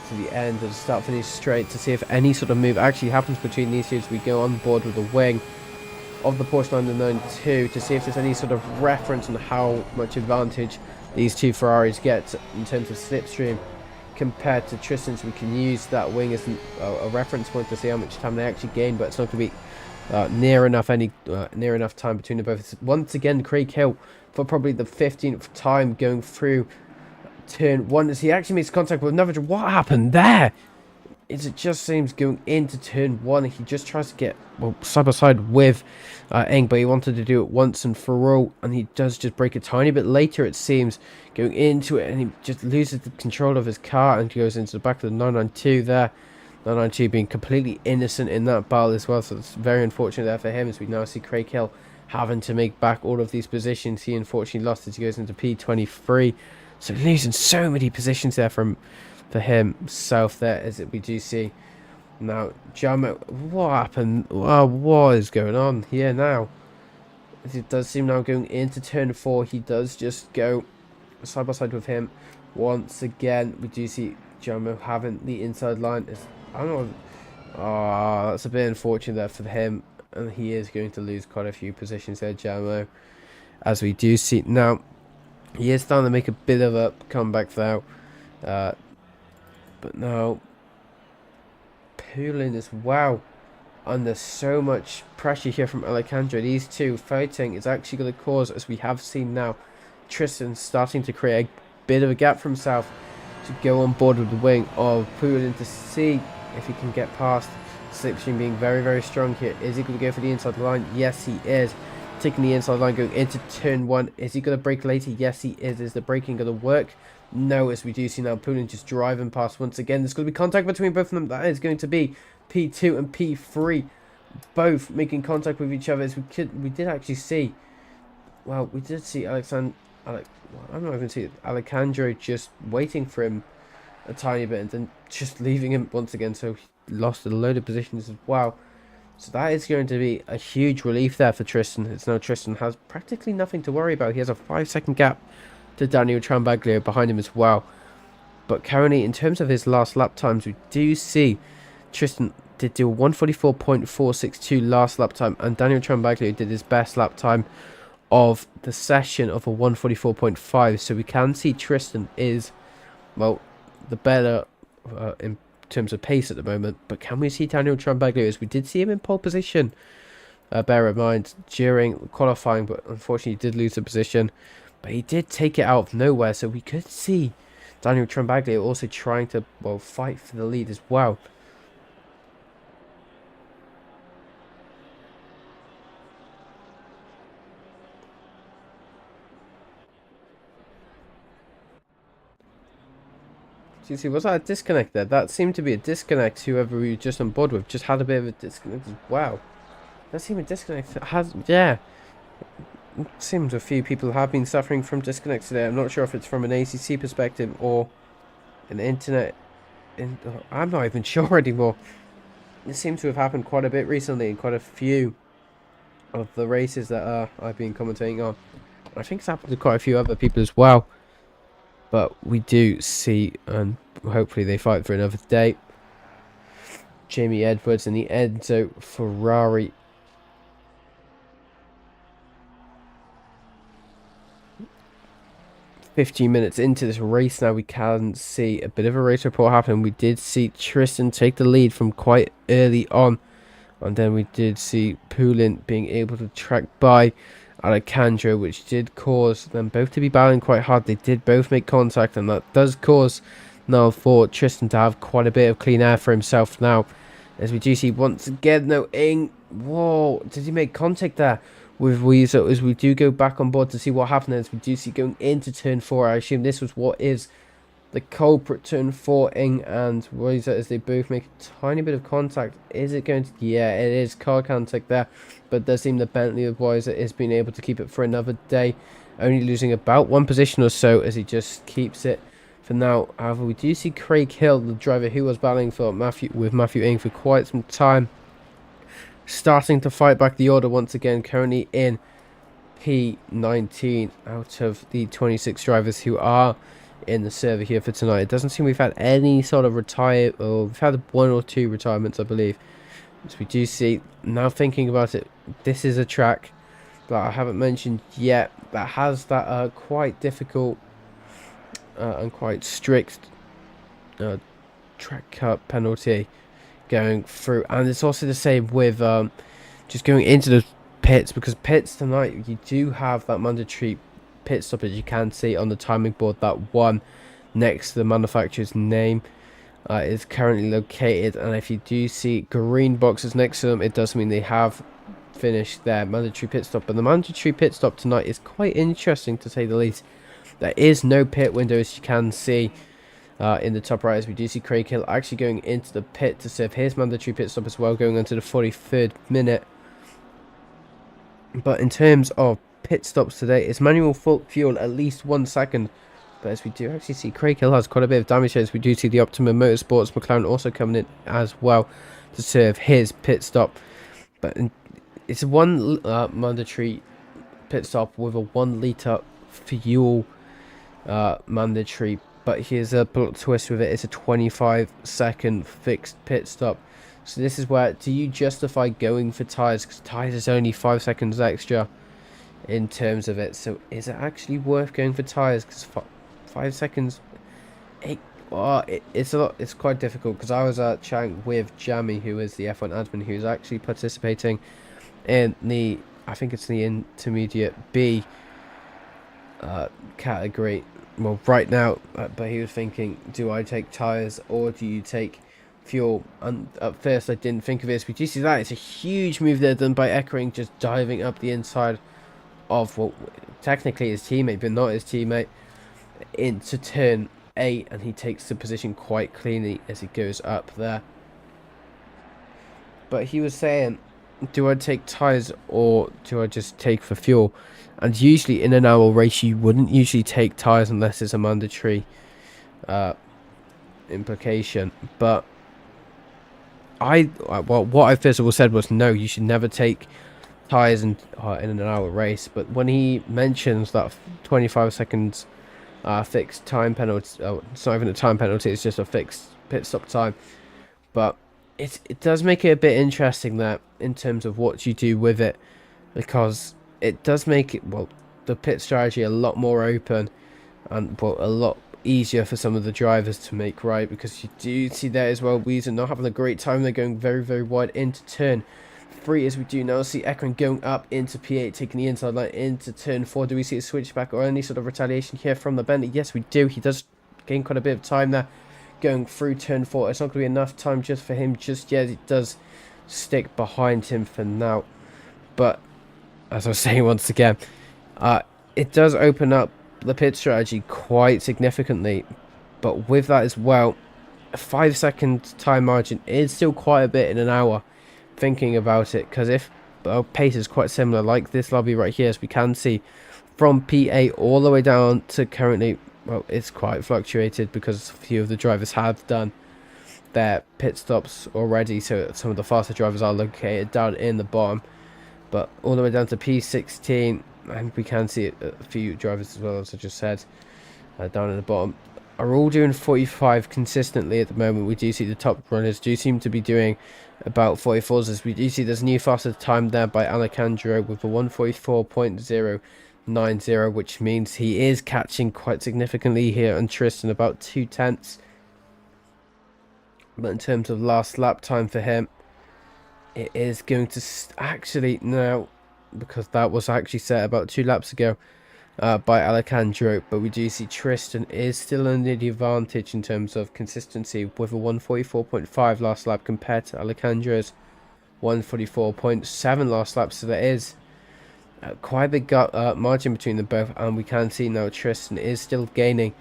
to the end of the start finish straight, to see if any sort of move actually happens between these two, as we go on board with the wing of the Porsche 992 to see if there's any sort of reference on how much advantage these two Ferraris get in terms of slipstream compared to Tristan's. We can use that wing as a reference point to see how much time they actually gain, but it's not going to be near enough time between the both. Once again, Craig Hill for probably the 15th time going through turn 1, as he actually makes contact with another. What happened there? It just seems going into turn 1, he just tries to get side by side with Eng, but he wanted to do it once and for all, and he does just break a tiny bit later, it seems, going into it, and he just loses the control of his car and goes into the back of the 992 there. 992 being completely innocent in that battle as well, so it's very unfortunate there for him, as we now see Craig Hill having to make back all of these positions. He unfortunately lost as he goes into P23, so losing so many positions there for himself there, as we do see now Jamo. What happened? What is going on here now? As it does seem now going into turn 4, he does just go side by side with him once again. We do see Jamo having the inside line. I don't know. That's a bit unfortunate there for him, and he is going to lose quite a few positions there, Jamo, as we do see now. He is starting to make a bit of a comeback though. But now Poulin as well, under so much pressure here from Alejandro. These two fighting is actually going to cause, as we have seen now, Tristan starting to create a bit of a gap for himself to go on board with the wing of Poulin to see if he can get past. Slipstream being very strong here. Is he going to go for the inside line? Yes, he is. Taking the inside line going into turn 1. Is he going to brake later? Yes, he is. Is the braking going to work? No, as we do see now Poulin just driving past once again. There's going to be contact between both of them. That is going to be P2 and P3 both making contact with each other. As we did actually see, well, we did see I'm not even seeing Alejandro just waiting for him a tiny bit and then just leaving him once again, so he lost a load of positions as well. So that is going to be a huge relief there for Tristan. It's now Tristan has practically nothing to worry about. He has a 5-second gap to Daniel Trambaglio behind him as well. But currently, in terms of his last lap times, we do see Tristan did do a 144.462 last lap time, and Daniel Trambaglio did his best lap time of the session of a 144.5. So we can see Tristan is, well, the better in terms of pace at the moment. But can we see Daniel Trambaglio, as we did see him in pole position, bear in mind, during qualifying, but unfortunately he did lose the position. But he did take it out of nowhere, so we could see Daniel Trambaglio also trying to, well, fight for the lead as well. So you see, was that a disconnect there? That seemed to be a disconnect. Whoever we were just on board with just had a bit of a disconnect as well. That seemed a disconnect. Yeah. It seems a few people have been suffering from disconnects today. I'm not sure if it's from an ACC perspective or an internet. I'm not even sure anymore. It seems to have happened quite a bit recently in quite a few of the races that I've been commentating on. I think it's happened to quite a few other people as well. But we do see, and hopefully they fight for another day, Jamie Edwards and the Enzo Ferrari. 15 minutes into this race now, we can see a bit of a race report happen. We did see Tristan take the lead from quite early on, and then we did see Poulin being able to track by Alejandro, which did cause them both to be battling quite hard. They did both make contact, and that does cause now for Tristan to have quite a bit of clean air for himself now, as we do see once again, no Ing. Whoa, did he make contact there with Weasel? As we do go back on board to see what happened, as we do see going into turn 4. I assume this was what is the culprit. Turn 4, Ing and Weasel, as they both make a tiny bit of contact. Is it going to? Yeah, it is car contact there, but it does seem that Bentley of Weiser is being able to keep it for another day, only losing about 1 position or so as he just keeps it for now. However, we do see Craig Hill, the driver who was battling for Matthew Ing for quite some time, starting to fight back the order once again, currently in P19 out of the 26 drivers who are in the server here for tonight. It doesn't seem we've had any sort of we've had 1 or 2 retirements, I believe. So we do see, now thinking about it, this is a track that I haven't mentioned yet that has that quite difficult and quite strict track cut penalty going through, and it's also the same with just going into the pits, because pits tonight you do have that mandatory pit stop, as you can see on the timing board. That one next to the manufacturer's name is currently located, and if you do see green boxes next to them, it does mean they have finished their mandatory pit stop. But the mandatory pit stop tonight is quite interesting, to say the least. There is no pit window, as you can see in the top right, as we do see Craig Hill actually going into the pit to serve his mandatory pit stop as well, going on to the 43rd minute. But in terms of pit stops today, it's manual fuel at least 1 second. But as we do actually see, Craig Hill has quite a bit of damage here, as we do see the Optimum Motorsports McLaren also coming in as well to serve his pit stop. But it's one mandatory pit stop with a 1 litre fuel mandatory, but here's a plot twist with it. It's a 25-second fixed pit stop. So this is where, do you justify going for tyres? Because tyres is only 5 seconds extra in terms of it. So is it actually worth going for tyres? Because 5 seconds, it's a lot. It's quite difficult, because I was chatting with Jamie, who is the F1 admin, who's actually participating in the, I think it's the intermediate B category, well, right now, but he was thinking, do I take tyres or do you take fuel? And at first I didn't think of this, but you see that it's a huge move there done by Eckering, just diving up the inside of what technically his teammate, but not his teammate, into turn 8, and he takes the position quite cleanly as he goes up there. But he was saying do I take tyres or do I just take for fuel? And usually in an hour race, you wouldn't usually take tyres unless it's a mandatory implication. But well, what I first of all said was no, you should never take tyres in an hour race. But when he mentions that 25 seconds fixed time penalty, it's not even a time penalty, it's just a fixed pit stop time. But it does make it a bit interesting that in terms of what you do with it, because it does make it, well, the pit strategy a lot more open and, well, a lot easier for some of the drivers to make right, because you do see there as well, Weezer not having a great time. They're going very, very wide into turn 3, as we do now see Ekron going up into P8, taking the inside line into turn 4. Do we see a switchback or any sort of retaliation here from the Bentley? Yes, we do. He does gain quite a bit of time there going through turn 4. It's not going to be enough time just for him just yet. It does stick behind him for now. But as I was saying once again, it does open up the pit strategy quite significantly. But with that as well, a 5-second time margin is still quite a bit in an hour, thinking about it, because if pace is quite similar, like this lobby right here, as we can see, from P8 all the way down to currently, well, it's quite fluctuated because a few of the drivers have done their pit stops already, so some of the faster drivers are located down in the bottom. But all the way down to P16, and we can see a few drivers as well, as I just said, down in the bottom, are all doing 45 consistently at the moment. We do see the top runners do seem to be doing about 44s, as we do see there's a new faster time there by Alejandro with a 144.090, which means he is catching quite significantly here on Tristan, about 2/10. But in terms of last lap time for him, it is going to actually now, because that was actually set about 2 laps ago by Alejandro, but we do see Tristan is still under the advantage in terms of consistency with a 144.5 last lap compared to Alejandro's 144.7 last lap. So there is quite a big margin between them both, and we can see now Tristan is still gaining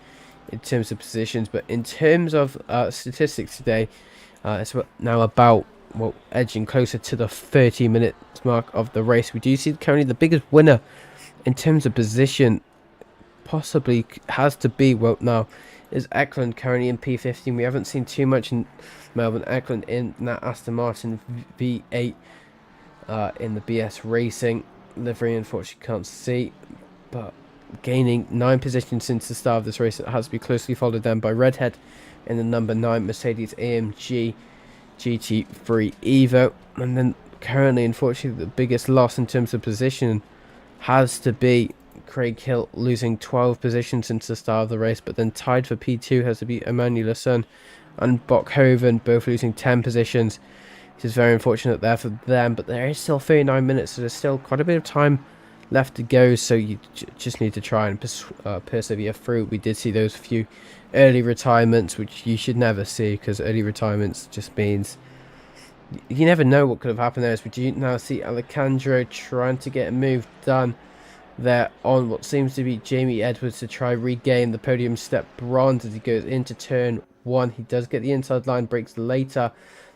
in terms of positions. But in terms of statistics today, it's now about, well, edging closer to the 30-minute mark of the race. We do see currently the biggest winner in terms of position possibly has to be, well, now is Eklund, currently in P15. We haven't seen too much in Melbourne. Eklund in that Aston Martin V8 in the BS Racing livery, unfortunately can't see, but gaining 9 positions since the start of this race. It has to be closely followed then by Redhead in the number 9 Mercedes AMG GT3 Evo. And then currently, unfortunately, the biggest loss in terms of position has to be Craig Hill, losing 12 positions since the start of the race. But then tied for P2 has to be Emmanuel Lasson and Bockhoven, both losing 10 positions. It is very unfortunate there for them, but there is still 39 minutes, so there's still quite a bit of time left to go, so you just need to try and persevere through. We did see those few early retirements, which you should never see, because early retirements just means you never know what could have happened there. As we do now see Alejandro trying to get a move done there on what seems to be Jamie Edwards to try regain the podium step bronze as he goes into turn 1. He does get the inside line breaks later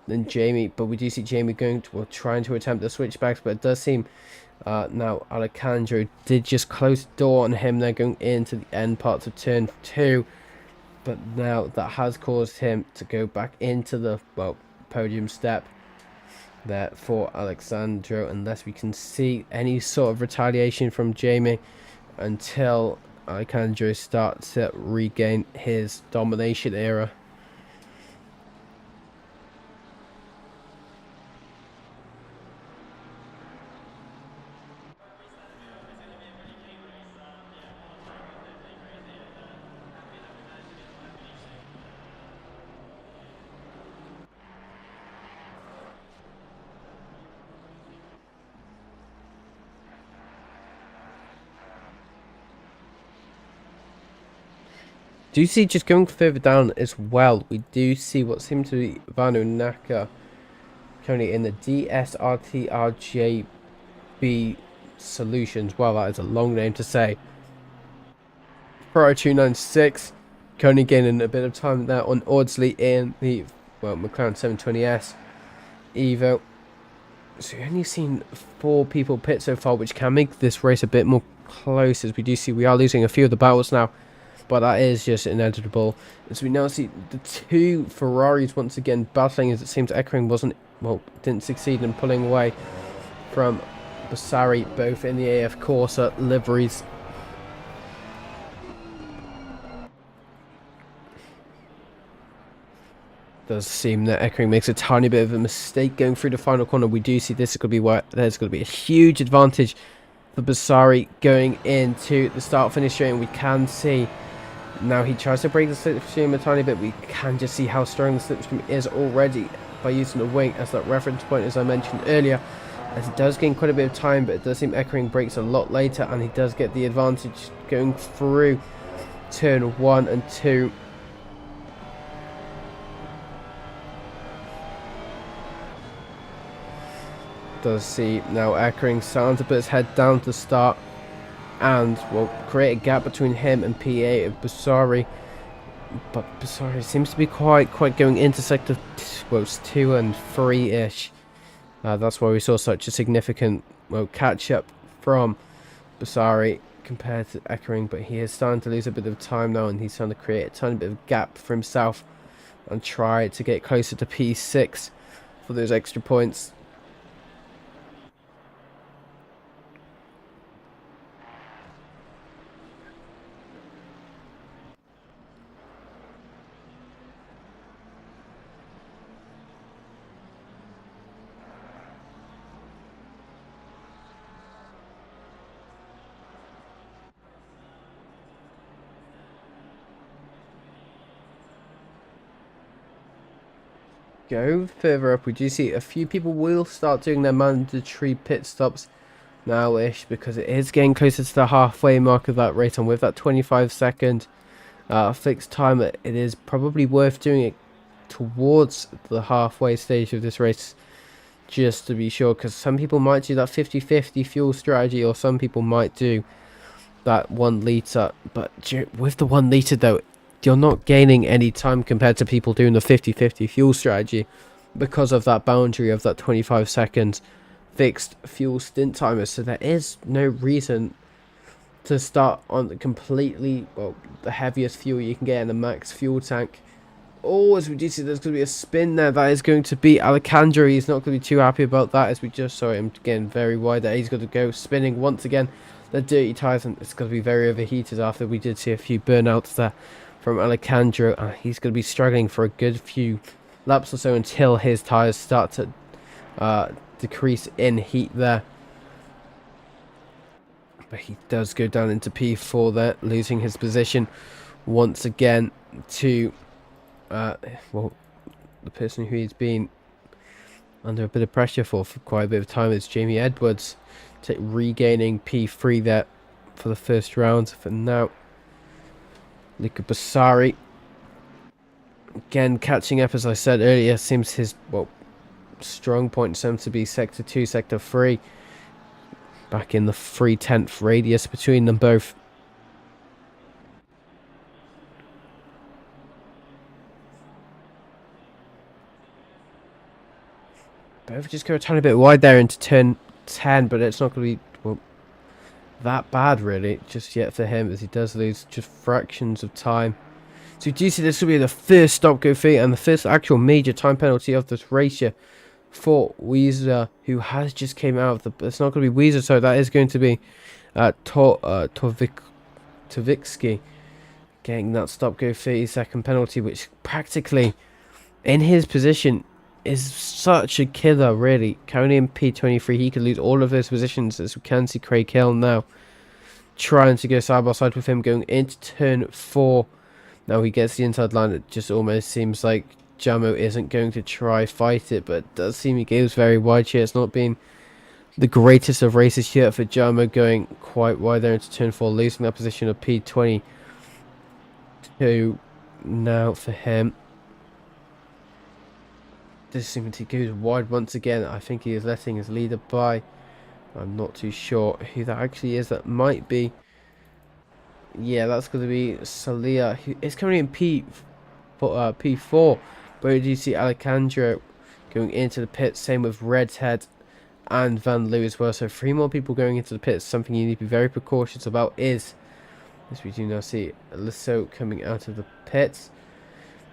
than Jamie, but we do see Jamie going to, well, trying to attempt the switchbacks, but it does seem now Alejandro did just close the door on him there going into the end parts of turn 2, but now that has caused him to go back into the, well, podium step there for Alexandro, unless we can see any sort of retaliation from Jamie until Alejandro starts to regain his domination era. Do you see, just going further down as well, we do see what seems to be Vanu Naka currently in the DSRTRJB Solutions. Well, that is a long name to say. Pro 296 currently gaining a bit of time there on Audsley in the, well, McLaren 720S Evo. So we've only seen 4 people pit so far, which can make this race a bit more close, as we do see we are losing a few of the battles now. But that is just inevitable. As we now see the 2 Ferraris once again battling, as it seems Eckering didn't succeed in pulling away from Bassari, both in the AF Corsa liveries. Does seem that Eckering makes a tiny bit of a mistake going through the final corner. We do see this is going to be where there's going to be a huge advantage for Bassari going into the start-finish straight, and we can see now he tries to break the slipstream a tiny bit. We can just see how strong the slipstream is already by using the wing as that reference point, as I mentioned earlier, as it does gain quite a bit of time, but it does seem Eckering breaks a lot later, and he does get the advantage going through turn 1 and 2. Does see now Eckering starting to put his head down to start and will create a gap between him and P8 of Bassari, but Bassari seems to be quite going into sector 2 and 3 ish. That's why we saw such a significant catch up from Bassari compared to Eckering, but he is starting to lose a bit of time now, and he's trying to create a tiny bit of gap for himself and try to get closer to P6 for those extra points. Go further up, we do see a few people will start doing their mandatory pit stops now-ish, because it is getting closer to the halfway mark of that race, and with that 25-second fixed time, it is probably worth doing it towards the halfway stage of this race, just to be sure, because some people might do that 50-50 fuel strategy, or some people might do that 1 litre, but with the 1 litre though, you're not gaining any time compared to people doing the 50-50 fuel strategy, because of that boundary of that 25 seconds fixed fuel stint timer. So there is no reason to start on the completely, the heaviest fuel you can get in the max fuel tank. Oh, as we do see, there's going to be a spin there. That is going to be Alejandro. He's not going to be too happy about that, as we just saw him getting very wide there. He's going to go spinning once again. The dirty tyres, and it's going to be very overheated after we did see a few burnouts there from Alejandro. He's going to be struggling for a good few laps or so until his tyres start to decrease in heat there. But he does go down into P4 there, losing his position once again to the person who he's been under a bit of pressure for quite a bit of time is Jamie Edwards, regaining P3 there for the first round for now. Luca Bassari again catching up, as I said earlier. Seems his strong point seems to be sector 2, sector 3, back in the 3/10 radius between them both. Both just go a tiny bit wide there into turn 10, but it's not going to be that bad really just yet for him, as he does lose just fractions of time. So do you see this will be the first stop go fee and the first actual major time penalty of this race here for Weezer, who has just came out of the... It's not going to be Weezer, so that is going to be Tovicki getting that stop go 30-second penalty, which practically in his position is such a killer really. Currently in P23, he could lose all of those positions, as we can see Craig Hill now trying to go side by side with him going into turn 4. Now he gets the inside line. It just almost seems like Jamo isn't going to try fight it, but it does seem he goes very wide here. It's not been the greatest of races here for Jamo, going quite wide there into turn 4, losing that position of P22 now for him. Does seem to go wide once again. I think he is letting his leader by. I'm not too sure who that actually is. That might be... Yeah, that's going to be Salia, who is currently in P4. But you see Alejandro going into the pit. Same with Red's Head and Van Loo as well. So 3 more people going into the pits. Something you need to be very precautious about is, as we do now see, Assetto coming out of the pits.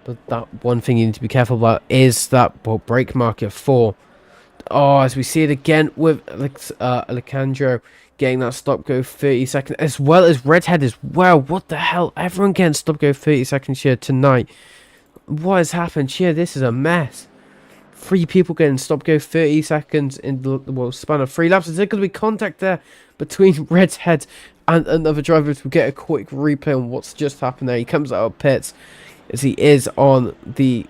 But that one thing you need to be careful about is that brake marker 4. Oh, as we see it again with Alejandro getting that stop go 30 seconds, as well as Redhead as well. What the hell? Everyone getting stop go 30 seconds here tonight. What has happened here? This is a mess. 3 people getting stop go 30 seconds in the span of 3 laps. Is there going to be contact there between Redhead and another driver? We get a quick replay on what's just happened there. He comes out of pits as he is on the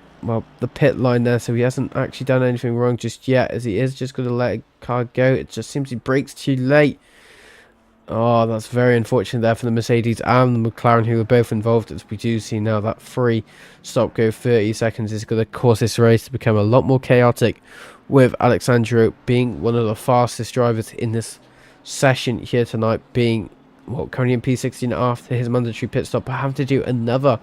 pit line there, so he hasn't actually done anything wrong just yet, as he is just going to let a car go. It just seems he brakes too late. Oh, that's very unfortunate there for the Mercedes and the McLaren, who were both involved, as we do see now that 3 stop go 30 seconds is going to cause this race to become a lot more chaotic, with Alexandro being one of the fastest drivers in this session here tonight, being currently in P16 after his mandatory pit stop, but having to do another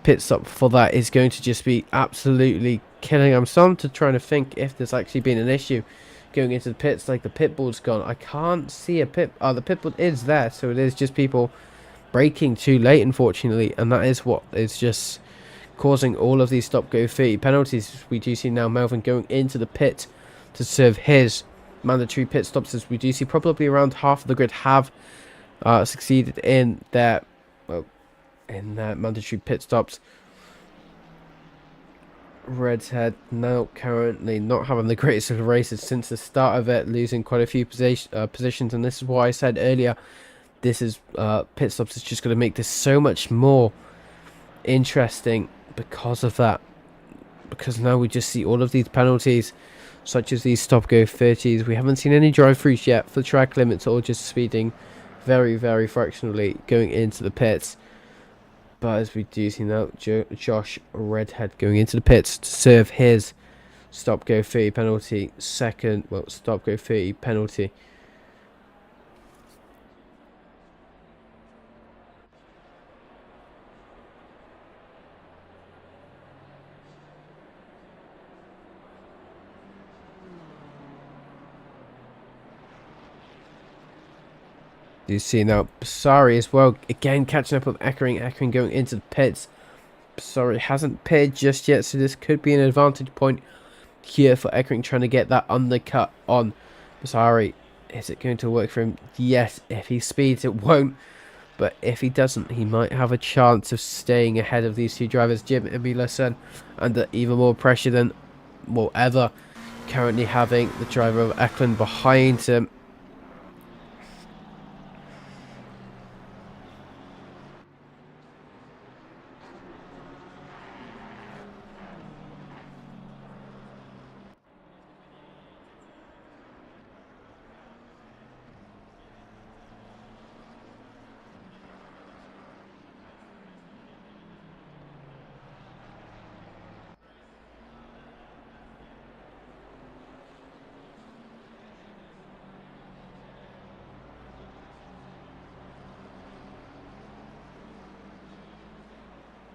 pit stop for that is going to just be absolutely killing. I'm starting to trying to think if there's actually been an issue going into the pits, like the pit board's gone. I can't see a pit. The pit board is there, so it is just people braking too late, unfortunately, and that is what is just causing all of these stop go 30 penalties. We do see now Melvin going into the pit to serve his mandatory pit stops, as we do see probably around half of the grid have succeeded in their mandatory pit stops. Redhead now currently not having the greatest of races since the start of it, losing quite a few positions, and this is why I said earlier, this is pit stops is just going to make this so much more interesting because of that, because now we just see all of these penalties, such as these stop go 30s. We haven't seen any drive throughs yet for track limits, or just speeding very fractionally going into the pits. But as we do see now, Josh Redhead going into the pits to serve his stop go 30 penalty, second stop go 30 penalty. You see now Basari as well, again catching up with Eckering going into the pits. Basari hasn't pitted just yet, so this could be an advantage point here for Eckering, trying to get that undercut on Basari. Is it going to work for him? Yes, if he speeds it won't, but if he doesn't, he might have a chance of staying ahead of these 2 drivers, Jim and Emilson, under even more pressure than ever, currently having the driver of Eckland behind him.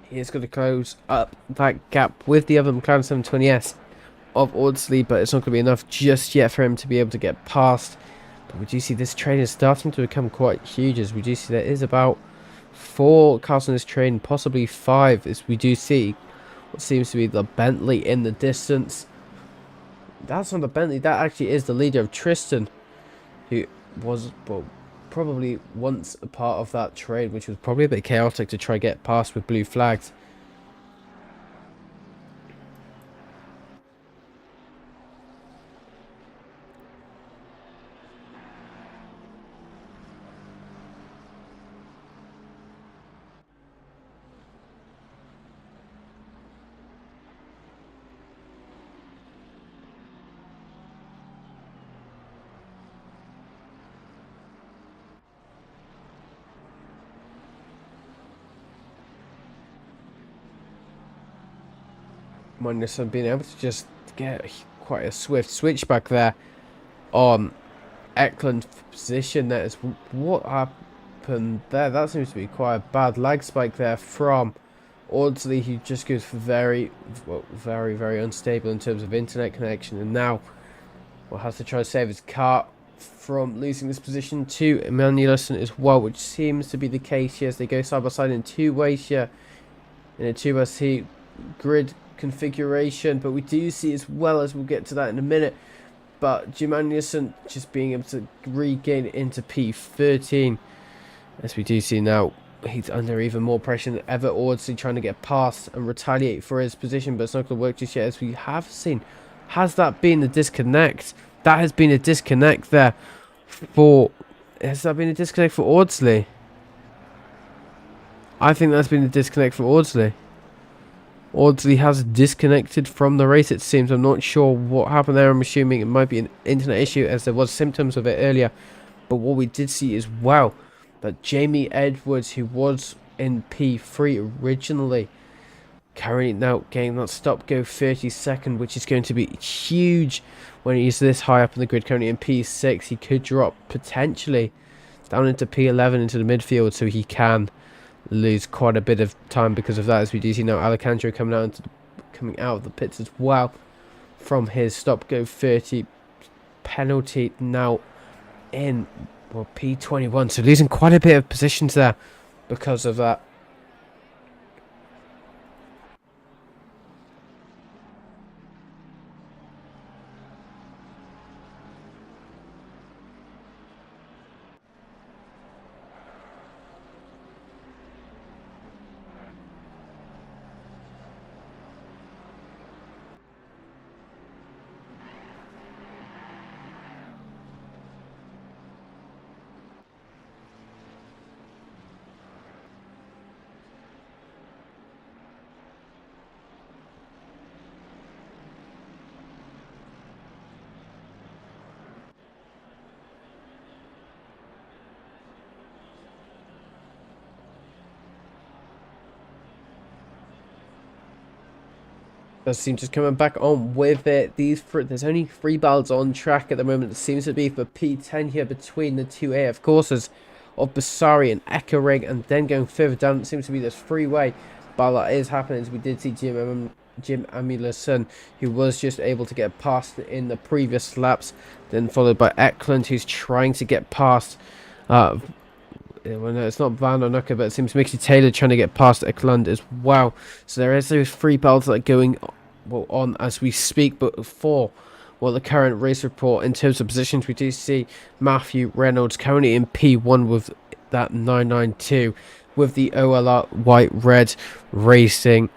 He is going to close up that gap with the other McLaren 720S of Audsley, but it's not going to be enough just yet for him to be able to get past. But we do see this train is starting to become quite huge, as we do see there is about 4 cars on this train, possibly 5, as we do see what seems to be the Bentley in the distance. That's not the Bentley, that actually is the leader of Tristan, who was probably once a part of that train, which was probably a bit chaotic to try get past with blue flags. Magnussen being able to just get quite a swift switch back there on Eckland's position. That is what happened there. That seems to be quite a bad lag spike there from Audsley, who just goes for very unstable in terms of internet connection. And now Well, has to try to save his car from losing this position to Emmanuelson as well, which seems to be the case here as they go side by side in two ways here in a 2x2 grid configuration. But we do see as well, as we'll get to that in a minute, but Jim Anderson just being able to regain into P13, as we do see now he's under even more pressure than ever. Audsley trying to get past and retaliate for his position, but it's not going to work just yet, as we have seen. Has that been the disconnect? That has been a disconnect there for... Has that been a disconnect for Audsley? I think that's been a disconnect for Audsley. Audsley has disconnected from the race, it seems. I'm not sure what happened there. I'm assuming it might be an internet issue, as there was symptoms of it earlier. But what we did see as well, that Jamie Edwards, who was in P3 originally, currently now getting that stop-go 30-second, which is going to be huge when he's this high up in the grid. Currently in P6, he could drop potentially down into P11 into the midfield, so he can lose quite a bit of time because of that, as we do see now Alejandro coming out of the pits as well from his stop-go 30 penalty, now in P21, so losing quite a bit of positions there because of that. Does seem just coming back on with it. There's only 3 battles on track at the moment. It seems to be for P10 here between the two AF courses of Basari and Eckering, and then going further down, it seems to be this freeway battle that is happening. As we did see Jim Amulason, who was just able to get past in the previous laps, then followed by Eklund, who's trying to get past well, no, it's not Van or Nuka, but it seems Mickey Taylor trying to get past Eklund as well. So there is those 3 battles that are going on as we speak. But for the current race report in terms of positions, we do see Matthew Reynolds currently in P1 with that 992 with the OLR White Red Racing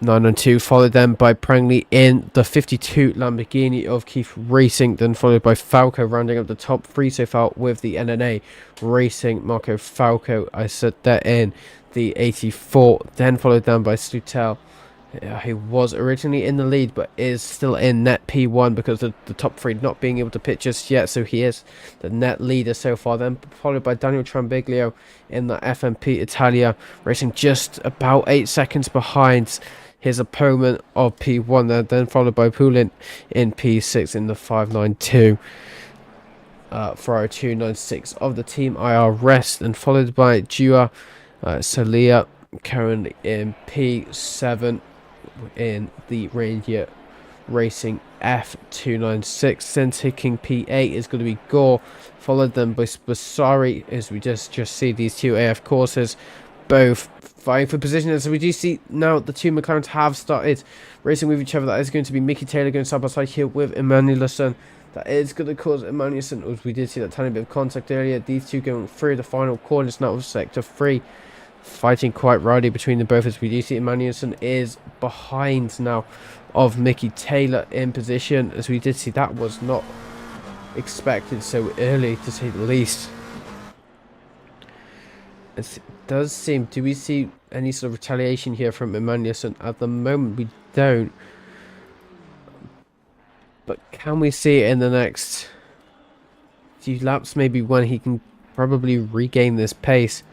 992, followed then by Prangley in the 52 Lamborghini of Keith Racing, then followed by Falco rounding up the top 3 so far with the NNA Racing Marco Falco. I said that in the 84, then followed down by Slutel, who was originally in the lead but is still in net P1 because of the top 3 not being able to pit just yet, so he is the net leader so far. Then followed by Daniel Trambiglio in the FMP Italia, racing just about 8 seconds behind his opponent of P1 then followed by Poulin in P6 in the 592 Ferrari 296 of the Team IRS, and followed by Dua Salia currently in P7 in the Ranger Racing F296. Then taking P8 is going to be Gore, followed then by Basari, as we just see these two AF courses both vying for position. As we do see now the two McLarens have started racing with each other. That is going to be Mickey Taylor going side by side here with Emmanuelson. That is going to cause Emmanuelson, as we did see that tiny bit of contact earlier. These two going through the final corners now of sector 3, fighting quite rowdy between them both, as we do see Emmanuelson is behind now of Mickey Taylor in position, as we did see that was not expected so early, to say the least. It does seem, do we see any sort of retaliation here from Emmanuelson? At the moment we don't, but can we see it in the next few laps, maybe, when he can probably regain this pace?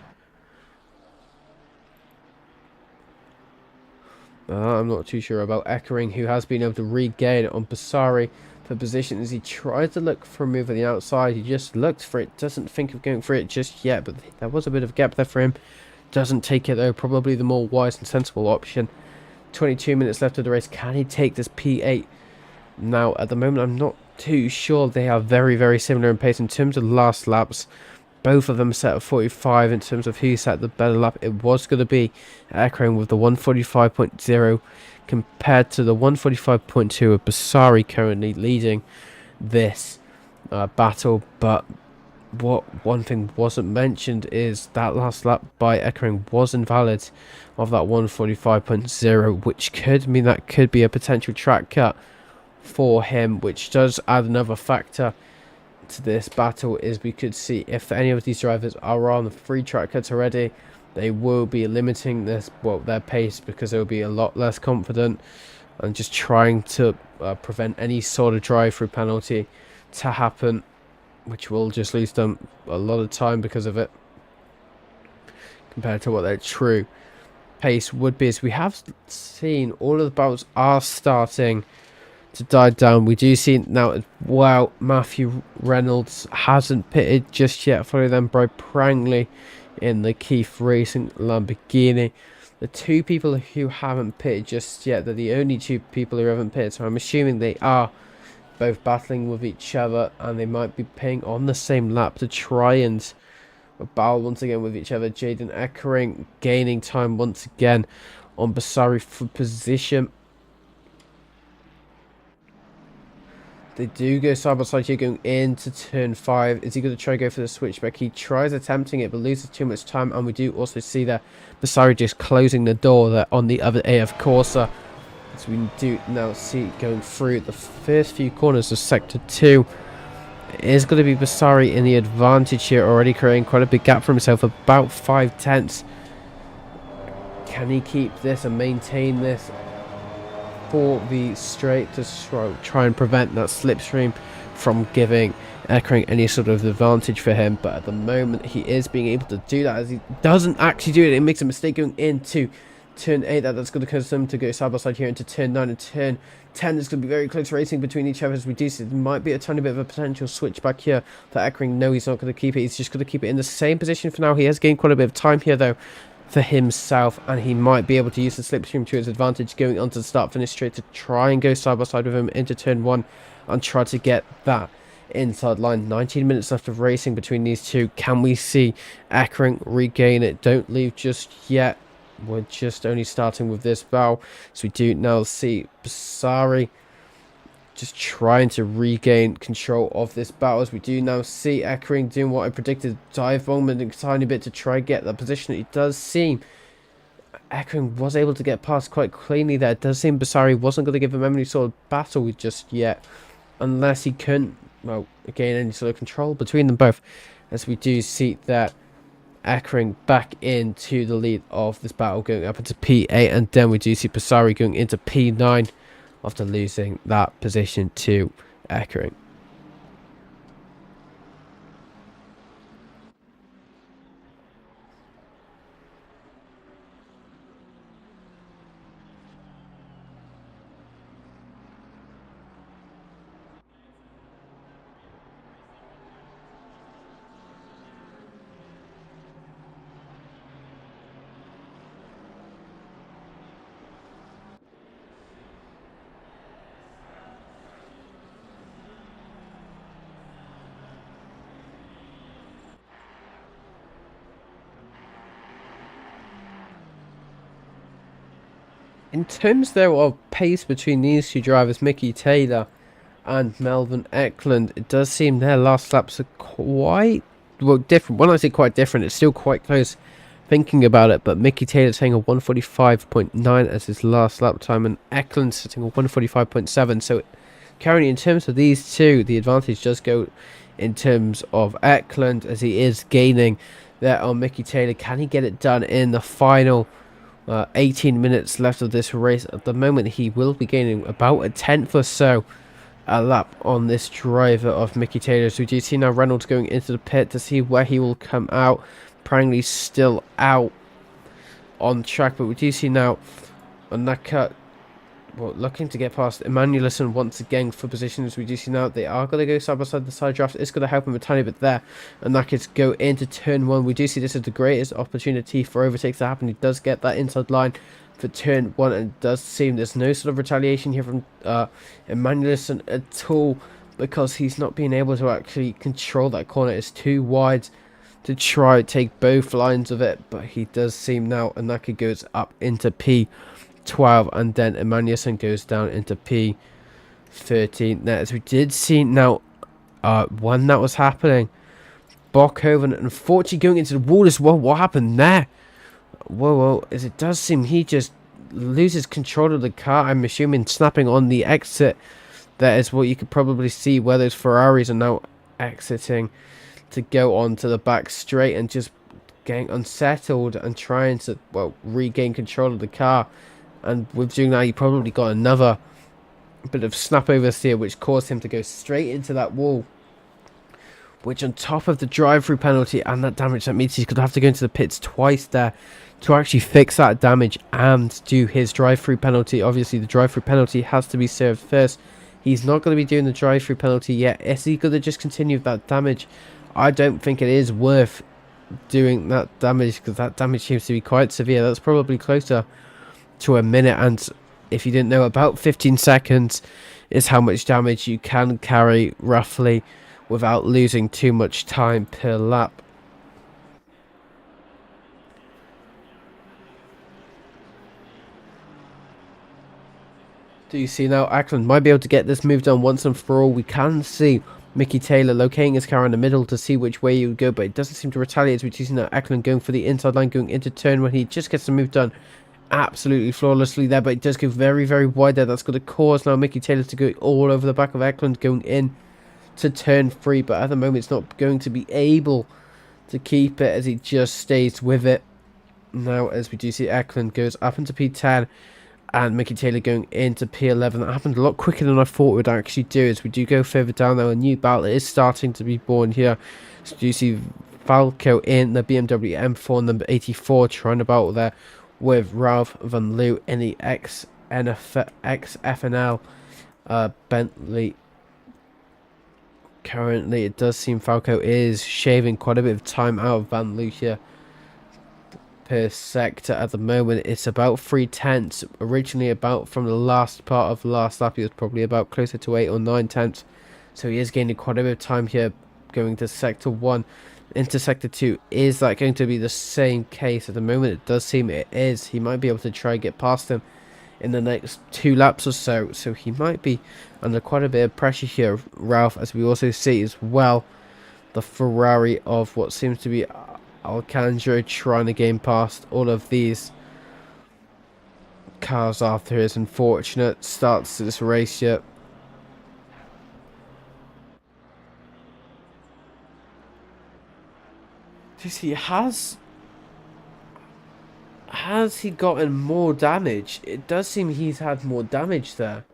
I'm not too sure about Eckering, who has been able to regain on Basari for position as he tried to look for a move on the outside. He just looked for it, doesn't think of going for it just yet, but there was a bit of a gap there for him. Doesn't take it though, probably the more wise and sensible option. 22 minutes left of the race. Can he take this P8? Now, at the moment, I'm not too sure. They are very, very similar in pace in terms of last laps. Both of them set at 45 in terms of who set the better lap. It was going to be Ekring with the 145.0 compared to the 145.2 of Basari currently leading this battle. But one thing wasn't mentioned is that last lap by Ekring was invalid of that 145.0, which could mean that could be a potential track cut for him, which does add another factor to this battle. Is we could see if any of these drivers are on the free track cuts already, they will be limiting their pace, because they will be a lot less confident and just trying to prevent any sort of drive through penalty to happen, which will just lose them a lot of time because of it compared to what their true pace would be. As we have seen, all of the battles are starting to die down. We do see now as well, Matthew Reynolds hasn't pitted just yet, following them by Prangley in the Keith Racing Lamborghini. The two people who haven't pitted just yet, they're the only two people who haven't pitted, so I'm assuming they are both battling with each other, and they might be pitting on the same lap to try and battle once again with each other. Jaden Eckering gaining time once again on Basari for position. They do go side by side here going into turn 5. Is he going to try to go for the switchback? He tries attempting it, but loses too much time. And we do also see that Basari just closing the door there on the other AF Corsa. So we do now see going through the first few corners of Sector 2. It is going to be Basari in the advantage here, already creating quite a big gap for himself, about 5/10. Can he keep this and maintain this for the straight to try and prevent that slipstream from giving Eckering any sort of advantage for him? But at the moment he is being able to do that, as he doesn't actually do it. He makes a mistake going into turn 8. That's going to cause them to go side by side here into turn 9 and turn 10. There's going to be very close racing between each other, as we do see there might be a tiny bit of a potential switch back here that Eckering. No, he's not going to keep it. He's just going to keep it in the same position for now. He has gained quite a bit of time here though for himself, and he might be able to use the slipstream to his advantage going onto the start finish straight to try and go side by side with him into turn 1 and try to get that inside line. 19 minutes left of racing between these two. Can we see Eckering regain it? Don't leave just yet. We're just only starting with this battle, so we do now see Basari just trying to regain control of this battle, as we do now see Eckering doing what I predicted, dive bombing a tiny bit to try and get that position. It does seem Eckering was able to get past quite cleanly there. It does seem Basari wasn't going to give him any sort of battle just yet, unless he couldn't, well, gain any sort of control between them both, as we do see that Eckering back into the lead of this battle, going up into P8, and then we do see Basari going into P9 after losing that position to Eckering. In terms though of pace between these two drivers, Mickey Taylor and Melvin Eklund, it does seem their last laps are quite, well, different. When I say quite different, it's still quite close thinking about it, but Mickey Taylor saying a 145.9 as his last lap time, and Eklund sitting a 145.7. So currently, in terms of these two, the advantage does go in terms of Eklund, as he is gaining there on Mickey Taylor. Can he get it done in the final 18 minutes left of this race? At the moment, he will be gaining about a 10th or so a lap on this driver of Mickey Taylor. So we do see now Reynolds going into the pit to see where he will come out. Prangley's still out on track, but we do see now on that cut, well, looking to get past Emmanuelson once again for positions. We do see now they are going to go side by side. The side draft is going to help him a tiny bit there, and that could go into turn 1. We do see this is the greatest opportunity for overtakes to happen. He does get that inside line for turn 1, and it does seem there's no sort of retaliation here from Emmanuelson at all. because he's not being able to actually control that corner. It's too wide to try to take both lines of it, but he does seem now. Anaka goes up into P12, and then Emmanuelson goes down into P13. Now, as we did see now, when that was happening, Bokhoven unfortunately going into the wall as well. What happened there? Whoa, as it does seem he just loses control of the car. I'm assuming snapping on the exit. That is what you could probably see where those Ferraris are now exiting to go on to the back straight and just getting unsettled and trying to, well, regain control of the car. And with doing that, he probably got another bit of snap oversteer, which caused him to go straight into that wall, which on top of the drive-through penalty and that damage, that means he's going to have to go into the pits twice there to actually fix that damage and do his drive-through penalty. Obviously, the drive-through penalty has to be served first. He's not going to be doing the drive-through penalty yet. Is he going to just continue with that damage? I don't think it is worth doing that damage, because that damage seems to be quite severe. That's probably closer to a minute, and if you didn't know, about 15 seconds is how much damage you can carry roughly without losing too much time per lap. Do you see now? Ackland might be able to get this moved on once and for all. We can see Mickey Taylor locating his car in the middle to see which way he would go, but it doesn't seem to retaliate, as we see now Ackland going for the inside line, going into turn when he just gets the move done absolutely flawlessly there, but it does go very, very wide there. That's going to cause now Mickey Taylor to go all over the back of Ackland going in to turn 3, but at the moment it's not going to be able to keep it as he just stays with it. Now, as we do see, Ackland goes up into P10 and Mickey Taylor going into P11. That happened a lot quicker than I thought it would actually do. As we do go further down now, a new battle is starting to be born here. So you see Falco in the BMW M4 number 84 trying to battle there with Ralph Van Loo in the XFNL Bentley. Currently, it does seem Falco is shaving quite a bit of time out of Van Loo here per sector. At the moment, it's about 3/10. Originally, about from the last part of the last lap, he was probably about closer to 8 or 9/10. So he is gaining quite a bit of time here going to sector 1 into sector 2. Is that going to be the same case? At the moment, it does seem it is. He might be able to try and get past him in the next 2 laps or so, so he might be under quite a bit of pressure here, Ralph, as we also see as well the Ferrari of what seems to be Alcantara trying to gain past all of these cars after his unfortunate starts to this race here. He has he gotten more damage? It does seem he's had more damage there.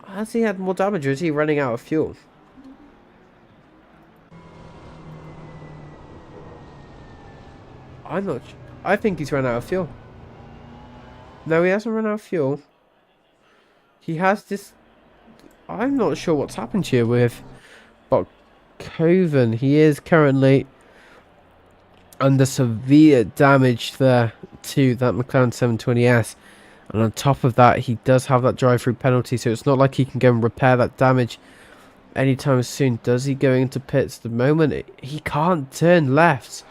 Has he had more damage, or is he running out of fuel? I'm not. I think he's run out of fuel. No, he hasn't run out of fuel. He has this. I'm not sure what's happened here with Bokhoven. He is currently under severe damage there to that McLaren 720S, and on top of that, he does have that drive-through penalty, so it's not like he can go and repair that damage anytime soon. Does he go into pits? At the moment, he can't turn left.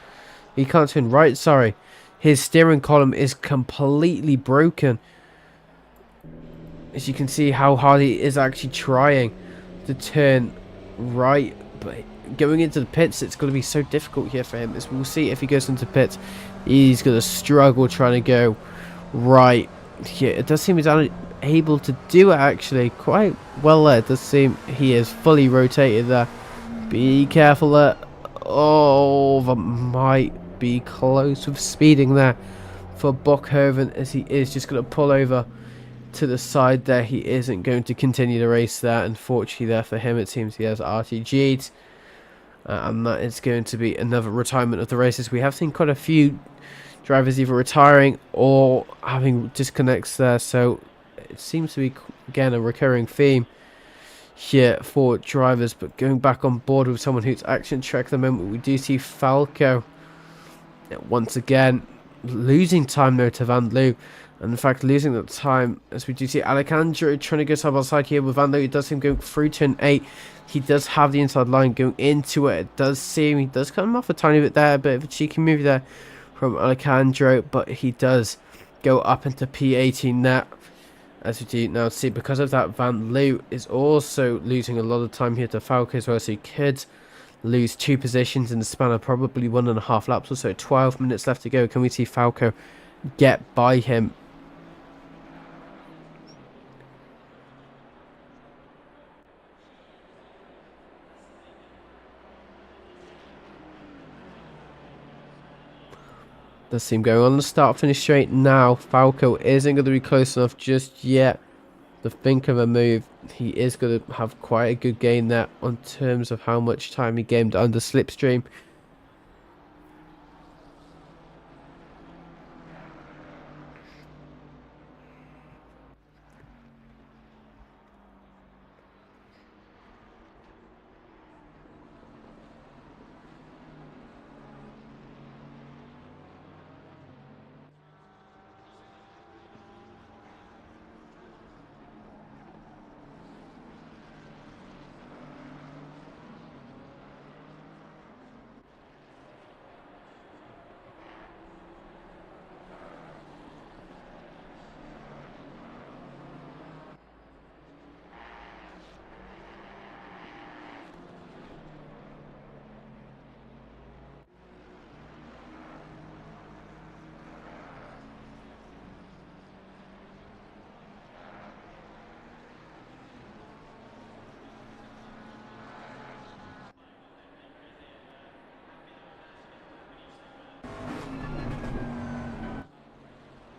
He can't turn right, sorry. His steering column is completely broken. As you can see how hard he is actually trying to turn right, but going into the pits, it's going to be so difficult here for him. As we'll see, if he goes into pits, he's going to struggle trying to go right here. It does seem he's able to do it actually quite well there. It does seem he is fully rotated there. Be careful there. Oh, that might be close with speeding there for Bokhoven, as he is just going to pull over to the side there. He isn't going to continue the race there. Unfortunately there for him, it seems he has RTG'd. And that is going to be another retirement of the races. We have seen quite a few drivers either retiring or having disconnects there, so it seems to be again a recurring theme here for drivers. But going back on board with someone who's action track at the moment, we do see Falco once again losing time though to Van Loo, And in fact, losing that time, as we do see Alejandro trying to go side by side here with Van Loo. It does seem going through turn 8. He does have the inside line going into it. It does seem he does come off a tiny bit there, a bit of a cheeky move there from Alejandro, but he does go up into P18 there. As we do now see, because of that, Van Loo is also losing a lot of time here to Falco as well, so he could lose 2 positions in the span of probably 1.5 laps or so. 12 minutes left to go. Can we see Falco get by him? Does seem going on the start finish straight now. Falco isn't going to be close enough just yet to think of a move. He is going to have quite a good gain there on terms of how much time he gained under slipstream.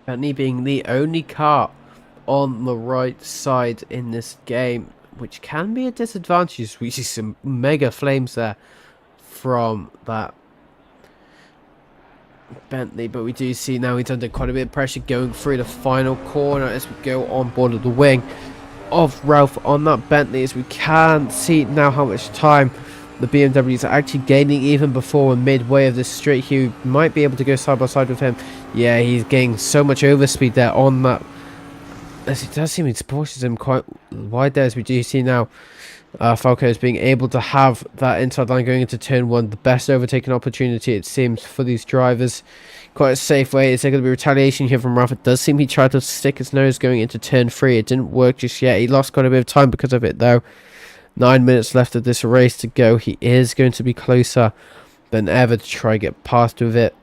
Bentley being the only car on the right side in this game, which can be a disadvantage. We see some mega flames there from that Bentley, but we do see now he's under quite a bit of pressure going through the final corner as we go on board of the wing of Ralph on that Bentley, as we can see now how much time the BMWs are actually gaining even before midway of this straight. He might be able to go side by side with him. Yeah, he's getting so much overspeed there on that, as it does seem he pushes him quite wide there, as we do see now Falco is being able to have that inside line going into turn 1. The best overtaking opportunity, it seems, for these drivers. Quite a safe way. Is there going to be retaliation here from Ralph? It does seem he tried to stick his nose going into turn 3. It didn't work just yet. He lost quite a bit of time because of it, though. 9 minutes left of this race to go. He is going to be closer than ever to try and get past with it.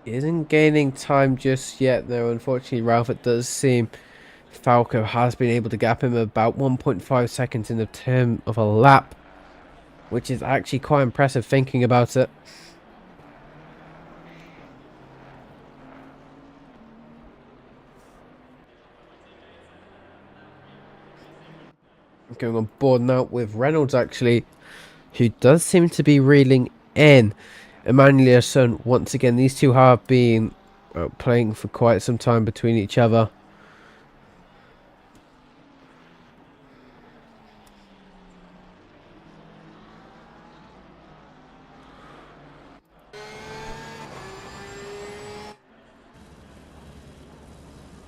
Isn't gaining time just yet, though. Unfortunately, Ralph, it does seem Falco has been able to gap him about 1.5 seconds in the term of a lap, which is actually quite impressive thinking about it. Going on board now with Reynolds, actually, who does seem to be reeling in. Emmanuelson, once again, these two have been playing for quite some time between each other.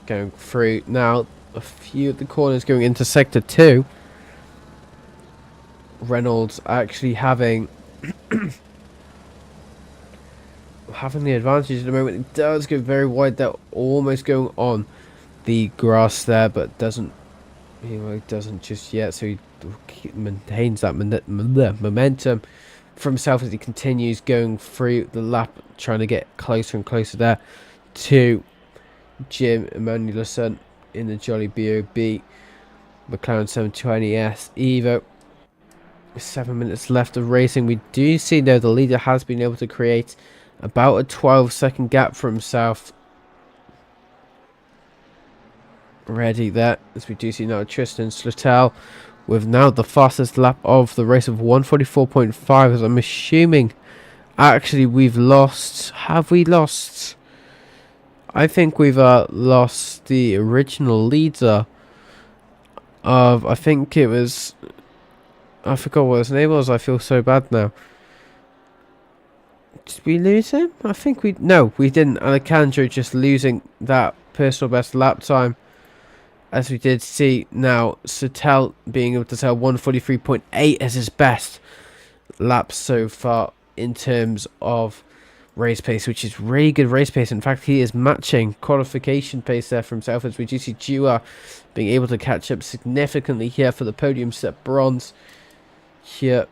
Going through now a few of the corners going into sector 2. Reynolds actually having the advantage at the moment. It does go very wide there, almost going on the grass there, but doesn't, you know, it doesn't just yet, so he maintains that momentum for himself as he continues going through the lap, trying to get closer and closer there to Jim Emanuelson in the Jolly BOB McLaren 720S Evo. 7 minutes left of racing. We do see though the leader has been able to create about a 12-second gap for himself. Ready there, as we do see now Tristan Slutel with now the fastest lap of the race of 144.5, as I'm assuming actually we've lost. Have we lost? I think we've lost the original leader of, I think it was, I forgot what his name was. I feel so bad now. Did we lose him? I think we... No, we didn't. Alejandro just losing that personal best lap time. As we did see now, Sutel being able to sell 143.8 as his best lap so far in terms of race pace, which is really good race pace. In fact, he is matching qualification pace there for himself, as we do see Dua being able to catch up significantly here for the podium set bronze here.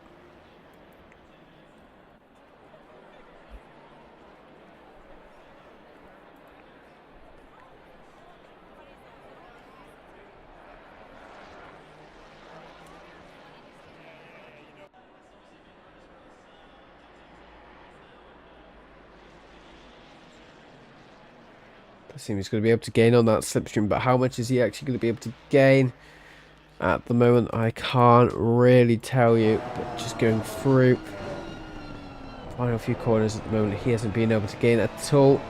I assume he's going to be able to gain on that slipstream, but how much is he actually going to be able to gain? At the moment, I can't really tell you, but just going through final few corners at the moment, he hasn't been able to gain at all.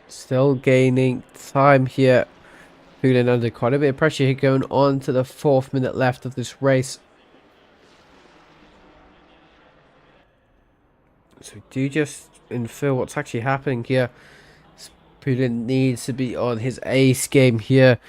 Still gaining time here. Feeling under quite a bit of pressure here, going on to the 4th minute left of this race. So we do just infer what's actually happening here. Poulin needs to be on his ace game here,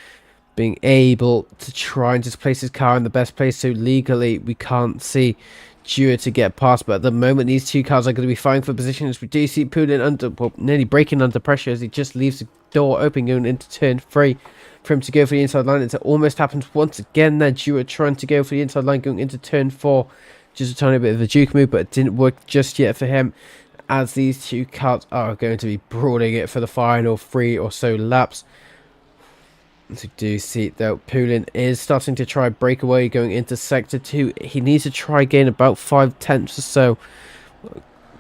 being able to try and just place his car in the best place, so legally we can't see Dewar to get past. But at the moment, these two cars are going to be fighting for position, as we do see Poulin under, well, nearly breaking under pressure as he just leaves the door open going into turn 3 for him to go for the inside line. It almost happens once again there. Dewar trying to go for the inside line going into turn 4. Just a tiny bit of a juke move, but it didn't work just yet for him, as these two cars are going to be brawling it for the final 3 or so laps. As we do see though, Poulin is starting to try breakaway going into sector 2. He needs to try gain about 5/10 or so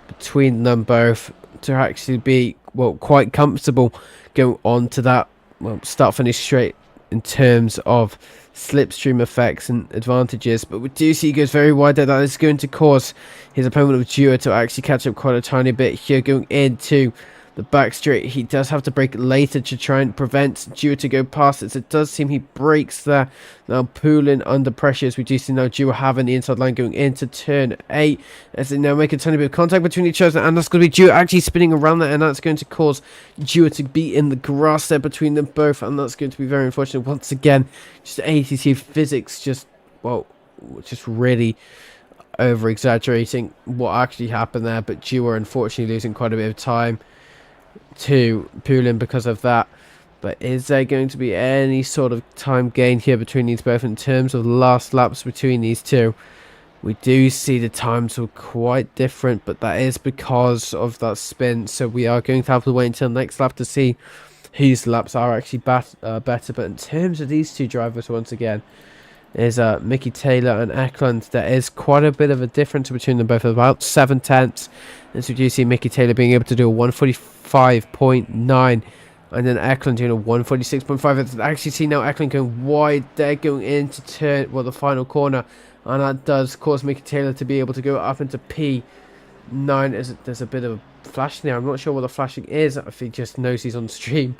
between them both to actually be, well, quite comfortable going on to that, well, start finish straight in terms of slipstream effects and advantages. But we do see he goes very wide there. That is going to cause his opponent of Dewar to actually catch up quite a tiny bit here going into the back straight. He does have to brake later to try and prevent Dewar to go past it. So it does seem he breaks there. Now Poulin under pressure, as we do see now Dewar having the inside line going into turn 8, as they now make a tiny bit of contact between each other, and that's going to be Dewar actually spinning around there, and that's going to cause Dewar to be in the grass there between them both, and that's going to be very unfortunate once again. Just ATC physics just, well, just really over exaggerating what actually happened there, but Dewar unfortunately losing quite a bit of time to Poulin because of that. But is there going to be any sort of time gain here between these both in terms of last laps between these two? We do see the times were quite different, but that is because of that spin. So we are going to have to wait until next lap to see whose laps are actually better. But in terms of these two drivers, once again, is Mickey Taylor and Eklund. There is quite a bit of a difference between them both, about 7/10. As we do see Mickey Taylor being able to do a 145.9, and then Eklund doing a 146.5. I actually see now Eklund going wide. They're going into the final corner, and that does cause Mickey Taylor to be able to go up into P9. There's a bit of a flash there. I'm not sure what the flashing is. If he just knows he's on stream,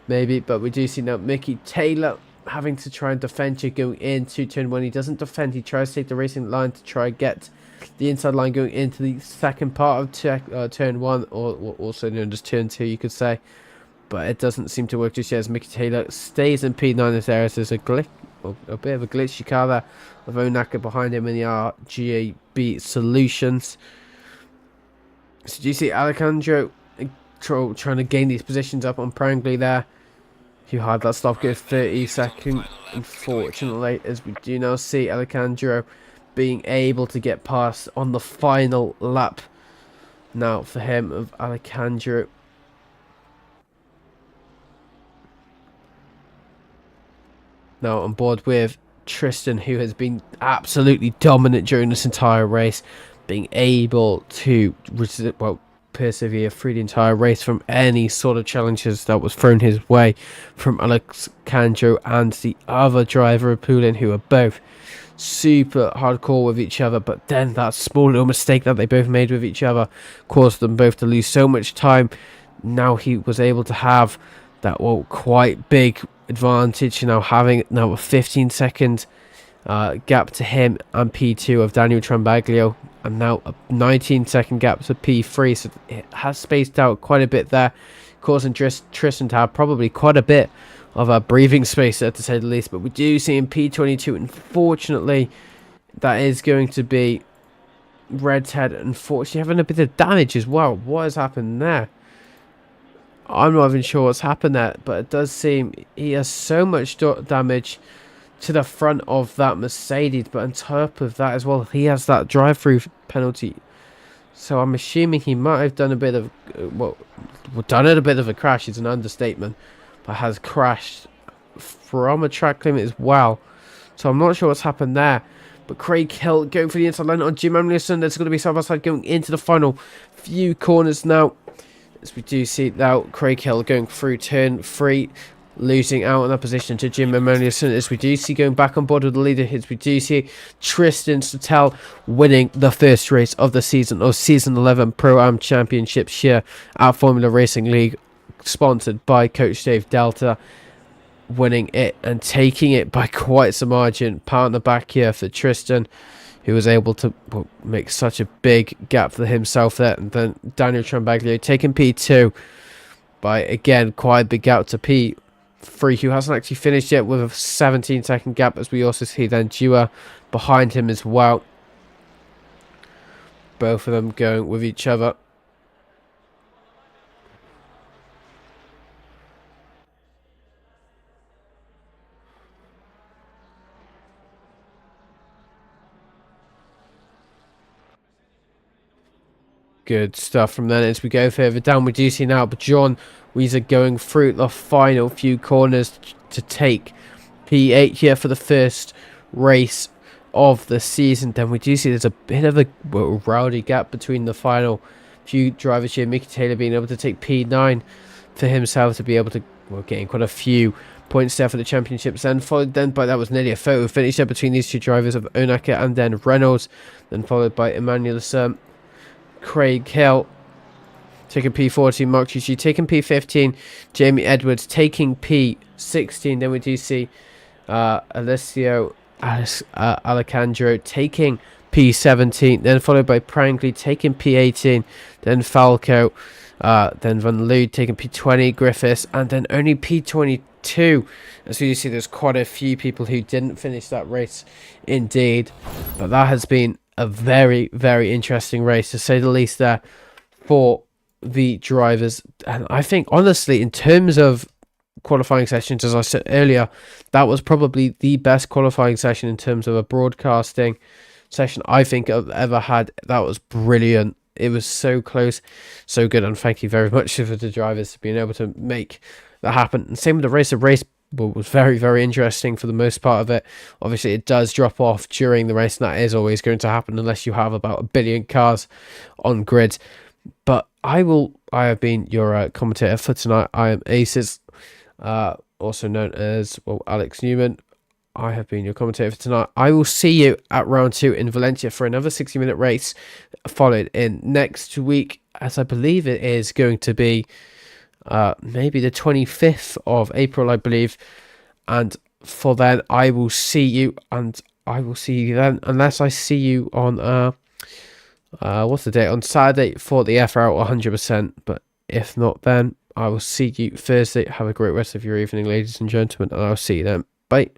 maybe. But we do see now Mickey Taylor having to try and defend you going into turn 1. He doesn't defend. He tries to take the racing line to try and get the inside line going into the second part of turn 1, or also known as turn 2, you could say. But it doesn't seem to work just yet as Mickey Taylor stays in P9 this area. So there's a glitch, a bit of a glitchy car there of Onaka behind him in the RGAB Solutions. So do you see Alejandro trying to gain these positions up on Prangley there? Who had that stop go 30 seconds, unfortunately, as we do now see Alejandro being able to get past on the final lap now for him of Alejandro. Now on board with Tristan, who has been absolutely dominant during this entire race, being able to persevere through the entire race from any sort of challenges that was thrown his way from Alejandro and the other driver of Poulin, who are both super hardcore with each other. But then that small little mistake that they both made with each other caused them both to lose so much time. Now he was able to have that quite big advantage, having a 15-second gap to him and P2 of Daniel Trambaglio, and now a 19-second gap to P3, so it has spaced out quite a bit there, causing Tristan to have probably quite a bit of a breathing space there, to say the least. But we do see in P22, unfortunately, that is going to be Red's Head, unfortunately having a bit of damage as well. What has happened there? I'm not even sure what's happened there, but it does seem he has so much damage to the front of that Mercedes, but on top of that as well, he has that drive-through penalty. So I'm assuming he might have done a bit of, a bit of a crash is an understatement, but has crashed from a track limit as well. So I'm not sure what's happened there. But Craig Hill going for the inside line on Jim Emilson. There's going to be side by side going into the final few corners now. As we do see now, Craig Hill going through turn 3, losing out on that position to Jim Emilson. As we do see going back on board with the leader, as we do see Tristan Stuttel winning the first race of the season, of Season 11 Pro-Am Championships here at Formula Racing League, sponsored by Coach Dave Delta, winning it and taking it by quite some margin. Pat on the back here for Tristan, who was able to make such a big gap for himself there. And then Daniel Trambaglio taking P2 by, again, quite a big gap to P3, who hasn't actually finished yet, with a 17-second gap, as we also see then Dua behind him as well. Both of them going with each other. Good stuff from then. As we go further down, we do see now but John Weezer going through the final few corners to take P8 here for the first race of the season. Then we do see there's a bit of a rowdy gap between the final few drivers here. Mickey Taylor being able to take P9 for himself to be able to, getting quite a few points there for the championships, and followed then by, that was nearly a photo finish there between these two drivers of Onaka and then Reynolds, then followed by Emmanuel Craig Hill taking P14, Mark Chichi taking P15, Jamie Edwards taking P16. Then we do see Alessio Alejandro taking P17, then followed by Prangley taking P18, then Falco, then Van Lude taking P20, Griffiths, and then only P22. As you see, there's quite a few people who didn't finish that race indeed, but that has been a very, very interesting race, to say the least, there for the drivers. And I think, honestly, in terms of qualifying sessions, as I said earlier, that was probably the best qualifying session in terms of a broadcasting session I think I've ever had. That was brilliant. It was so close, so good, and thank you very much for the drivers being able to make that happen. And same with the race. The race was very, very interesting for the most part of it. Obviously, it does drop off during the race, and that is always going to happen unless you have about 1 billion cars on grid. But I have been your commentator for tonight. I am Aces, also known as Alex Newman. I have been your commentator for tonight. I will see you at round 2 in Valencia for another 60-minute race, followed in next week, as I believe it is going to be maybe the 25th of April, I believe. And for then, I will see you, and I will see you then, unless I see you on what's the date, on Saturday for the FR 100%. But if not, then I will see you Thursday. Have a great rest of your evening, ladies and gentlemen, and I'll see you then. Bye.